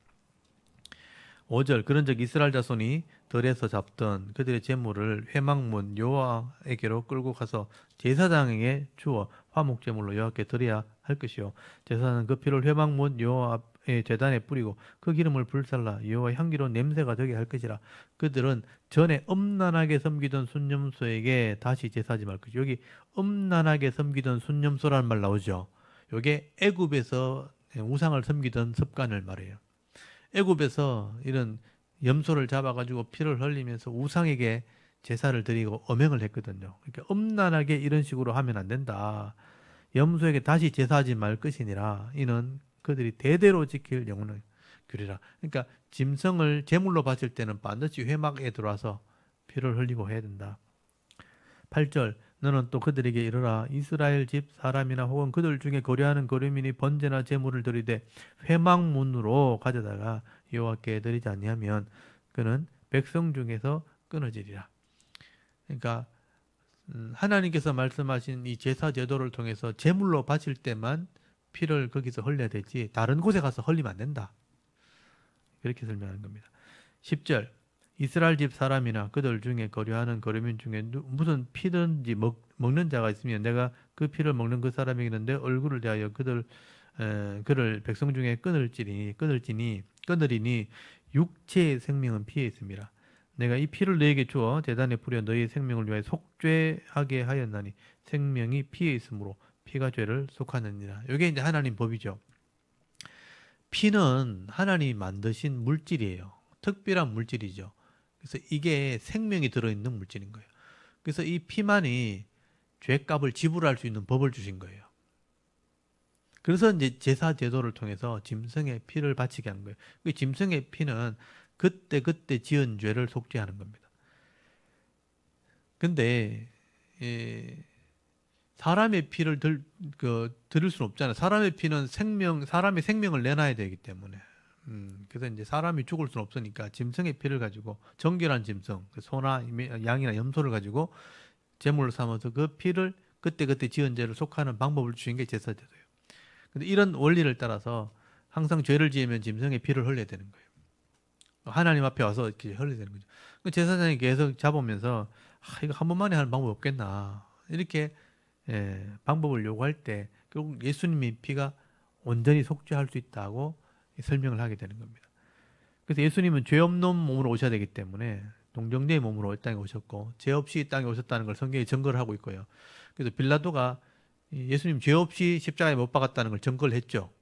5절 그런즉 이스라엘 자손이 들에서 잡던 그들의 제물을 회막문 여호와에게로 끌고 가서 제사장에게 주어 화목 제물로 여호와께 드려야 할 것이요 제사장은 그 피를 회막문 여호와의 제단에 뿌리고 그 기름을 불살라 여호와 향기로운 냄새가 되게 할 것이라. 그들은 전에 음란하게 섬기던 순념소에게 다시 제사하지 말 것이. 여기 음란하게 섬기던 순념소라는 말 나오죠. 요게 애굽에서 우상을 섬기던 습관을 말해요. 애굽에서 이런 염소를 잡아가지고 피를 흘리면서 우상에게 제사를 드리고 엄행을 했거든요. 그러니까 음란하게 이런 식으로 하면 안 된다. 염소에게 다시 제사하지 말 것이니라. 이는 그들이 대대로 지킬 영혼의 규례라. 그러니까 짐승을 제물로 바칠 때는 반드시 회막에 들어와서 피를 흘리고 해야 된다. 8절 너는 또 그들에게 이르라. 이스라엘 집 사람이나 혹은 그들 중에 거류하는 거류민이 번제나 제물을 드리되 회막문으로 가져다가 여호와께 드리지 아니하면 그는 백성 중에서 끊어지리라. 그러니까 하나님께서 말씀하신 이 제사 제도를 통해서 제물로 바칠 때만 피를 거기서 흘려야 되지 다른 곳에 가서 흘리면 안 된다. 그렇게 설명하는 겁니다. 10절 이스라엘 집 사람이나 그들 중에 거류하는 거류민 중에 무슨 피든지 먹는 자가 있으면 내가 그 피를 먹는 그 사람에게는 내 얼굴을 대하여 그를 백성 중에 끊으리니 육체의 생명은 피에 있습니다. 내가 이 피를 너에게 주어 제단에 뿌려 너희의 생명을 위하여 속죄하게 하였나니 생명이 피에 있으므로 피가 죄를 속하느니라. 이게 이제 하나님 법이죠. 피는 하나님이 만드신 물질이에요. 특별한 물질이죠. 그래서 이게 생명이 들어있는 물질인 거예요. 그래서 이 피만이 죄값을 지불할 수 있는 법을 주신 거예요. 그래서 이제 제사 제도를 통해서 짐승의 피를 바치게 한 거예요. 그 짐승의 피는 그때 지은 죄를 속죄하는 겁니다. 근데 사람의 피를 들을 수는 없잖아요. 사람의 피는 사람의 생명을 내놔야 되기 때문에. 그래서 이제 사람이 죽을 수는 없으니까 짐승의 피를 가지고 정결한 짐승, 소나 양이나 염소를 가지고 제물로 삼아서 그 피를 그때 지은 죄를 속하는 방법을 주신 게 제사제도예요. 근데 이런 원리를 따라서 항상 죄를 지으면 짐승의 피를 흘려야 되는 거예요. 하나님 앞에 와서 이렇게 흘려야 되는 거죠. 제사장이 계속 잡으면서 이거 한 번만에 하는 방법이 없겠나 이렇게 방법을 요구할 때 결국 예수님의 피가 온전히 속죄할 수 있다고 설명을 하게 되는 겁니다. 그래서 예수님은 죄 없는 몸으로 오셔야 되기 때문에 동정녀의 몸으로 이 땅에 오셨고 죄 없이 이 땅에 오셨다는 걸 성경이 증거를 하고 있고요. 그래서 빌라도가 예수님 죄 없이 십자가에 못 박았다는 걸 증거를 했죠.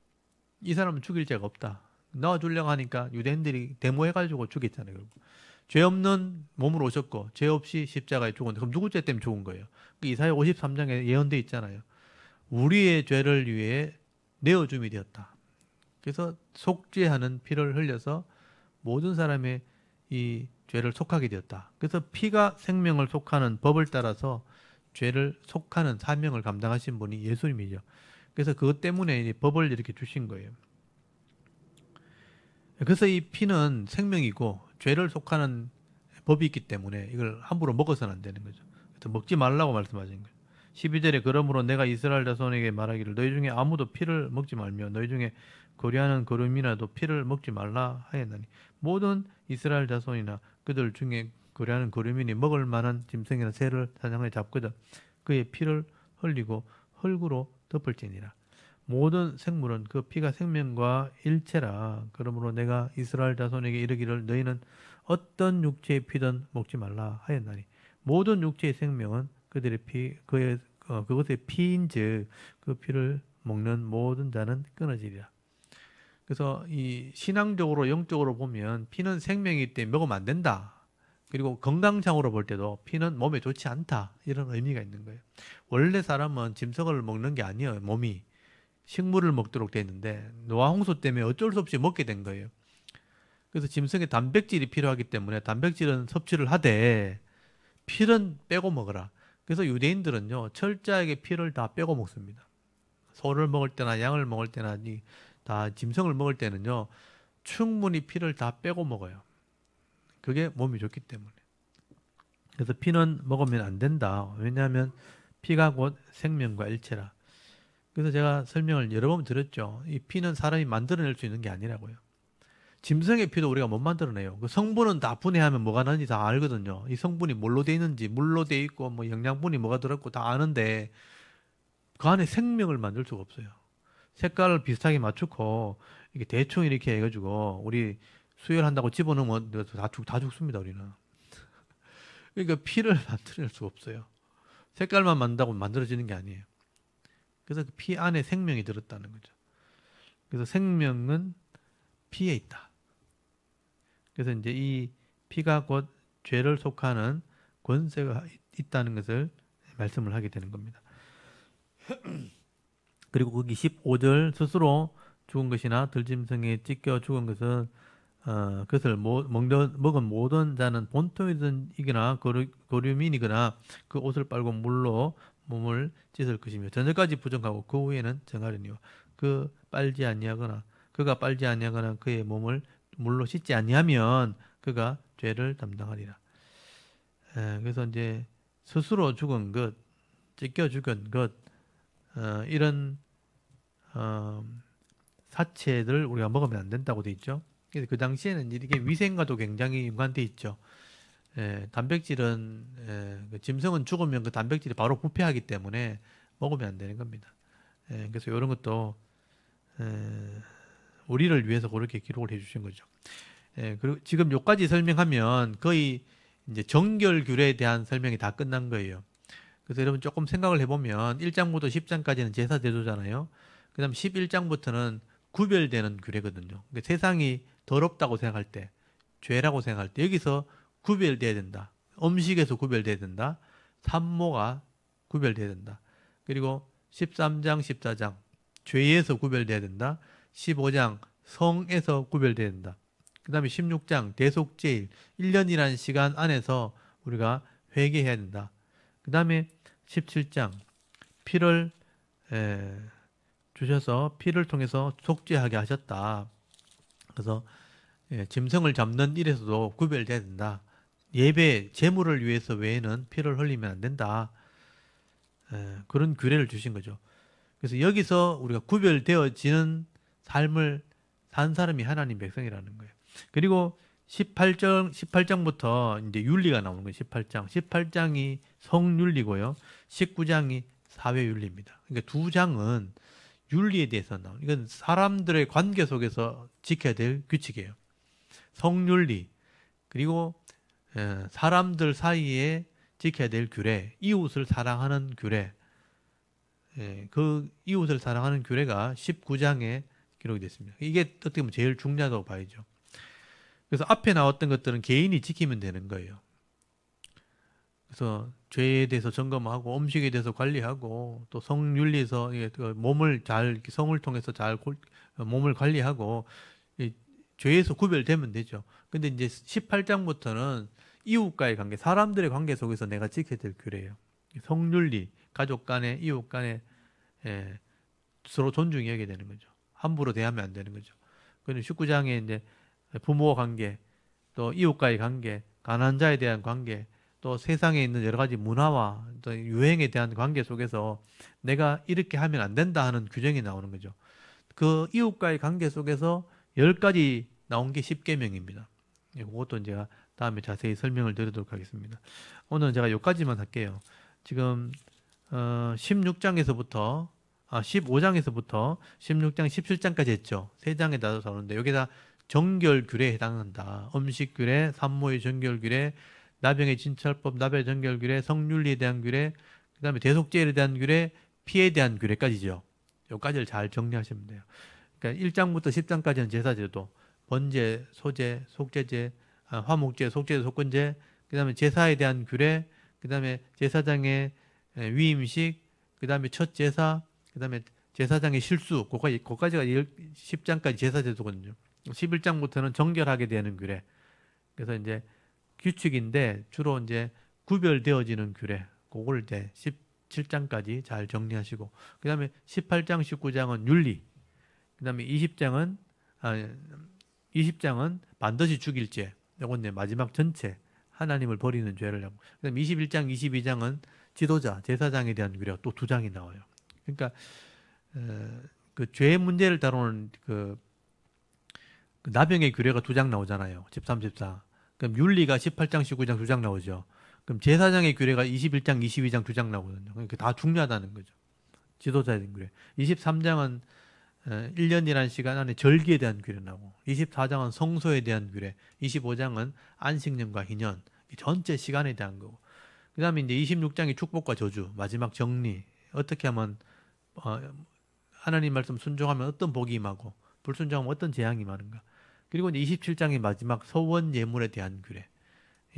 이 사람은 죽일 죄가 없다. 넣어주려고 하니까 유대인들이 데모해가지고 죽였잖아요. 죄 없는 몸으로 오셨고 죄 없이 십자가에 죽었는데 그럼 누구 죄 때문에 죽은 거예요? 이사야 53장에 예언돼 있잖아요. 우리의 죄를 위해 내어줌이 되었다. 그래서 속죄하는 피를 흘려서 모든 사람의 이 죄를 속하게 되었다. 그래서 피가 생명을 속하는 법을 따라서 죄를 속하는 사명을 감당하신 분이 예수님이죠. 그래서 그것 때문에 이 법을 이렇게 주신 거예요. 그래서 이 피는 생명이고 죄를 속하는 법이 있기 때문에 이걸 함부로 먹어서는 안 되는 거죠. 그래서 먹지 말라고 말씀하신 거예요. 12절에 그러므로 내가 이스라엘 자손에게 말하기를 너희 중에 아무도 피를 먹지 말며 너희 중에 거류하는 거류민이라도 피를 먹지 말라 하였나니 모든 이스라엘 자손이나 그들 중에 거류하는 거류민이 먹을 만한 짐승이나 새를 사냥해 잡거든 그의 피를 흘리고 흙으로 덮을지니라. 모든 생물은 그 피가 생명과 일체라. 그러므로 내가 이스라엘 자손에게 이르기를 너희는 어떤 육체의 피든 먹지 말라 하였나니 모든 육체의 생명은 그들의 피 그것의 피인즉 그 피를 먹는 모든 자는 끊어지리라. 그래서 이 신앙적으로 영적으로 보면 피는 생명이기 때문에 먹으면 안 된다. 그리고 건강상으로 볼 때도 피는 몸에 좋지 않다. 이런 의미가 있는 거예요. 원래 사람은 짐승을 먹는 게 아니에요. 몸이. 식물을 먹도록 돼 있는데 노아 홍수 때문에 어쩔 수 없이 먹게 된 거예요. 그래서 짐승의 단백질이 필요하기 때문에 단백질은 섭취를 하되 피는 빼고 먹어라. 그래서 유대인들은요 철저하게 피를 다 빼고 먹습니다. 소를 먹을 때나 양을 먹을 때나 다 짐승을 먹을 때는요 충분히 피를 다 빼고 먹어요. 그게 몸이 좋기 때문에. 그래서 피는 먹으면 안 된다. 왜냐하면 피가 곧 생명과 일체라. 그래서 제가 설명을 여러 번 드렸죠. 이 피는 사람이 만들어낼 수 있는 게 아니라고요. 짐승의 피도 우리가 못 만들어내요. 그 성분은 다 분해하면 뭐가 나는지 다 알거든요. 이 성분이 뭘로 돼 있는지, 물로 돼 있고, 뭐 영양분이 뭐가 들었고 다 아는데 그 안에 생명을 만들 수가 없어요. 색깔을 비슷하게 맞추고 이게 대충 이렇게 해가지고 우리 수혈한다고 집어넣으면 다 죽습니다, 우리는. 그러니까 피를 만들어낼 수가 없어요. 색깔만 만든다고 만들어지는 게 아니에요. 그래서 그 피 안에 생명이 들었다는 거죠. 그래서 생명은 피에 있다. 그래서 이제 이 피가 곧 죄를 속하는 권세가 있다는 것을 말씀을 하게 되는 겁니다. 그리고 거기 15절 스스로 죽은 것이나 들짐승에 찢겨 죽은 것은 그것을 먹은 모든 자는 본토이거나 거류민이거나 그 옷을 빨고 물로 몸을 찢을 것이며 저녁까지 부정하고 그 후에는 정하려니와 그 빨지 아니하거나 그가 빨지 아니하거나 그의 몸을 물로 씻지 아니하면 그가 죄를 담당하리라. 그래서 이제 스스로 죽은 것, 찢겨 죽은 것 이런 사체들 우리가 먹으면 안 된다고 돼 있죠. 그래서 그 당시에는 이게 위생과도 굉장히 연관돼 있죠. 단백질은 그 짐승은 죽으면 그 단백질이 바로 부패하기 때문에 먹으면 안 되는 겁니다. 그래서 이런 것도 우리를 위해서 그렇게 기록을 해주신 거죠. 그리고 지금 여기까지 설명하면 거의 이제 정결규례에 대한 설명이 다 끝난 거예요. 그래서 여러분 조금 생각을 해보면 1장부터 10장까지는 제사 제도잖아요. 그 다음 11장부터는 구별되는 규례거든요. 그러니까 세상이 더럽다고 생각할 때, 죄라고 생각할 때 여기서 구별돼야 된다. 음식에서 구별돼야 된다. 산모가 구별돼야 된다. 그리고 13장, 14장 죄에서 구별돼야 된다. 15장 성에서 구별돼야 된다. 그 다음에 16장 대속죄일 1년이라는 시간 안에서 우리가 회개해야 된다. 그 다음에 17장 피를 주셔서 피를 통해서 속죄하게 하셨다. 그래서 짐승을 잡는 일에서도 구별돼야 된다. 예배, 제물을 위해서 외에는 피를 흘리면 안 된다. 그런 규례를 주신 거죠. 그래서 여기서 우리가 구별되어지는 삶을 산 사람이 하나님 백성이라는 거예요. 그리고 18장부터 이제 윤리가 나오는 거예요. 18장이 성윤리고요. 19장이 사회윤리입니다. 그러니까 두 장은 윤리에 대해서 나오는, 이건 사람들의 관계 속에서 지켜야 될 규칙이에요. 성윤리, 그리고 사람들 사이에 지켜야 될 규례, 이웃을 사랑하는 규례, 그 이웃을 사랑하는 규례가 19장에 기록이 됐습니다. 이게 어떻게 보면 제일 중요하다고 봐야죠. 그래서 앞에 나왔던 것들은 개인이 지키면 되는 거예요. 그래서 죄에 대해서 점검하고 음식에 대해서 관리하고 또 성윤리에서 몸을 잘 성을 통해서 잘 몸을 관리하고 죄에서 구별되면 되죠. 근데 이제 18장부터는 이웃과의 관계, 사람들의 관계 속에서 내가 지켜야 될 규례예요. 성윤리, 가족 간에 이웃 간에 서로 존중이 여겨야 되는 거죠. 함부로 대하면 안 되는 거죠. 그리고 19장에 이제 부모와 관계, 또 이웃과의 관계, 가난한 자에 대한 관계, 또 세상에 있는 여러 가지 문화와 또 유행에 대한 관계 속에서 내가 이렇게 하면 안 된다 하는 규정이 나오는 거죠. 그 이웃과의 관계 속에서 10가지 나온 게 10계명입니다. 그것도 제가 다음에 자세히 설명을 드리도록 하겠습니다. 오늘 제가 여기까지만 할게요. 지금 15장에서부터 16장, 17장까지 했죠. 3장에 나눠서 하는데 여기다 정결규례에 해당한다. 음식규례, 산모의 정결규례, 나병의 진찰법, 나병의 정결규례, 성윤리에 대한 규례, 그 다음에 대속죄에 대한 규례, 피에 대한 규례까지죠. 여기까지를 잘 정리하시면 돼요. 그러니까 1장부터 10장까지는 제사제도, 번제, 소제, 속죄제, 화목제, 속죄제, 속건제, 그 다음에 제사에 대한 규례, 그 다음에 제사장의 위임식, 그 다음에 첫 제사, 그 다음에 제사장의 실수, 그까지가 10장까지 제사제도거든요. 11장부터는 정결하게 되는 규례. 그래서 이제 규칙인데 주로 이제 구별되어지는 규례. 그걸 이제 17장까지 잘 정리하시고, 그 다음에 18장, 19장은 윤리. 그 다음에 20장은 반드시 죽일 죄. 이건 이제 마지막 전체. 하나님을 버리는 죄를 하고. 그 다음에 21장, 22장은 지도자, 제사장에 대한 규례가 또 2장이 나와요. 그러니까 그 죄 문제를 다루는 그 나병의 규례가 2장 나오잖아요. 13, 14. 그럼 윤리가 18장, 19장 2장 나오죠. 그럼 제사장의 규례가 21장, 22장 2장 나오거든요. 그러니까 다 중요하다는 거죠. 지도자에 대한 규례. 23장은 1년이라는 시간 안에 절기에 대한 규례 나오고, 24장은 성소에 대한 규례, 25장은 안식년과 희년, 전체 시간에 대한 거고, 그 다음에 이제 26장이 축복과 저주, 마지막 정리, 어떻게 하면 하나님 말씀 순종하면 어떤 복이 임하고 불순종하면 어떤 재앙이 임하는가. 그리고 이제 27장의 마지막 서원 예물에 대한 규례,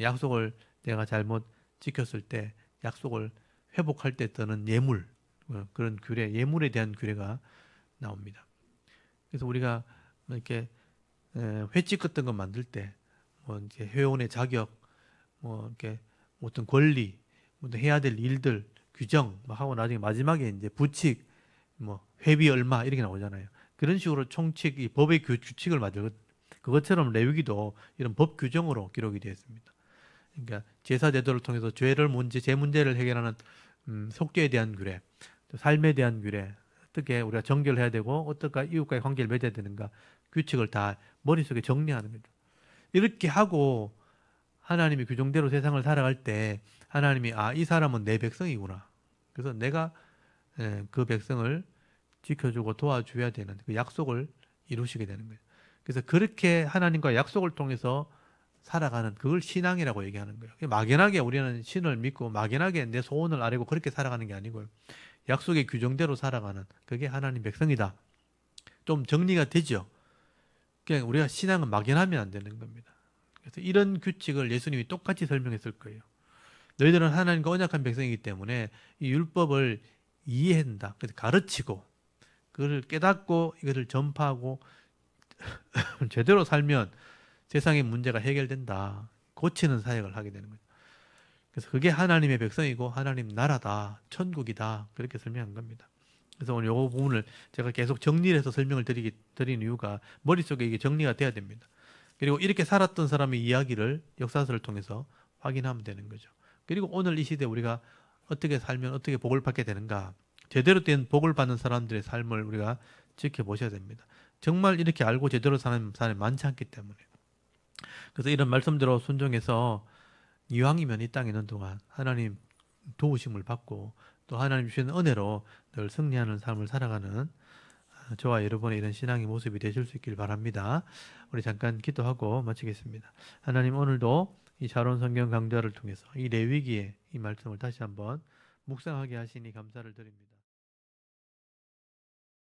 약속을 내가 잘못 지켰을 때 약속을 회복할 때 뜨는 예물, 그런 규례, 예물에 대한 규례가 나옵니다. 그래서 우리가 이렇게 회칙 같은 거 만들 때 뭐 이제 회원의 자격, 뭐 이렇게 어떤 권리, 뭐 해야 될 일들, 규정 뭐 하고 나중에 마지막에 이제 부칙, 뭐 회비 얼마 이렇게 나오잖아요. 그런 식으로 총칙, 이 법의 규칙을 만들고 그것처럼 레위기도 이런 법 규정으로 기록이 되어 있습니다. 그러니까 제사 제도를 통해서 제 문제를 해결하는 속죄에 대한 규례, 또 삶에 대한 규례, 어떻게 우리가 정결을 해야 되고 어떻게 이웃과의 관계를 맺어야 되는가, 규칙을 다 머릿속에 정리하는 거죠. 이렇게 하고 하나님이 규정대로 세상을 살아갈 때 하나님이 이 사람은 내 백성이구나. 그래서 내가 그 백성을 지켜주고 도와줘야 되는 그 약속을 이루시게 되는 거예요. 그래서 그렇게 하나님과 약속을 통해서 살아가는 그걸 신앙이라고 얘기하는 거예요. 막연하게 우리는 신을 믿고 막연하게 내 소원을 아뢰고 그렇게 살아가는 게 아니고요. 약속의 규정대로 살아가는 그게 하나님 백성이다. 좀 정리가 되죠. 그냥 우리가 신앙은 막연하면 안 되는 겁니다. 그래서 이런 규칙을 예수님이 똑같이 설명했을 거예요. 너희들은 하나님과 언약한 백성이기 때문에 이 율법을 이해한다. 그래서 가르치고 그걸 깨닫고 이것을 전파하고 제대로 살면 세상의 문제가 해결된다. 고치는 사역을 하게 되는 거죠. 그래서 그게 하나님의 백성이고 하나님 나라다. 천국이다. 그렇게 설명한 겁니다. 그래서 오늘 이 부분을 제가 계속 정리를 해서 설명을 드리는 이유가 머릿속에 이게 정리가 돼야 됩니다. 그리고 이렇게 살았던 사람의 이야기를 역사서를 통해서 확인하면 되는 거죠. 그리고 오늘 이 시대에 우리가 어떻게 살면 어떻게 복을 받게 되는가, 제대로 된 복을 받는 사람들의 삶을 우리가 지켜보셔야 됩니다. 정말 이렇게 알고 제대로 사는 사람이 많지 않기 때문에. 그래서 이런 말씀대로 순종해서 이왕이면 이 땅에 있는 동안 하나님 도우심을 받고 또 하나님 주시는 은혜로 늘 승리하는 삶을 살아가는 저와 여러분의 이런 신앙의 모습이 되실 수 있길 바랍니다. 우리 잠깐 기도하고 마치겠습니다. 하나님, 오늘도 이 샤론 성경 강좌를 통해서 이 레위기의 이 말씀을 다시 한번 묵상하게 하시니 감사를 드립니다.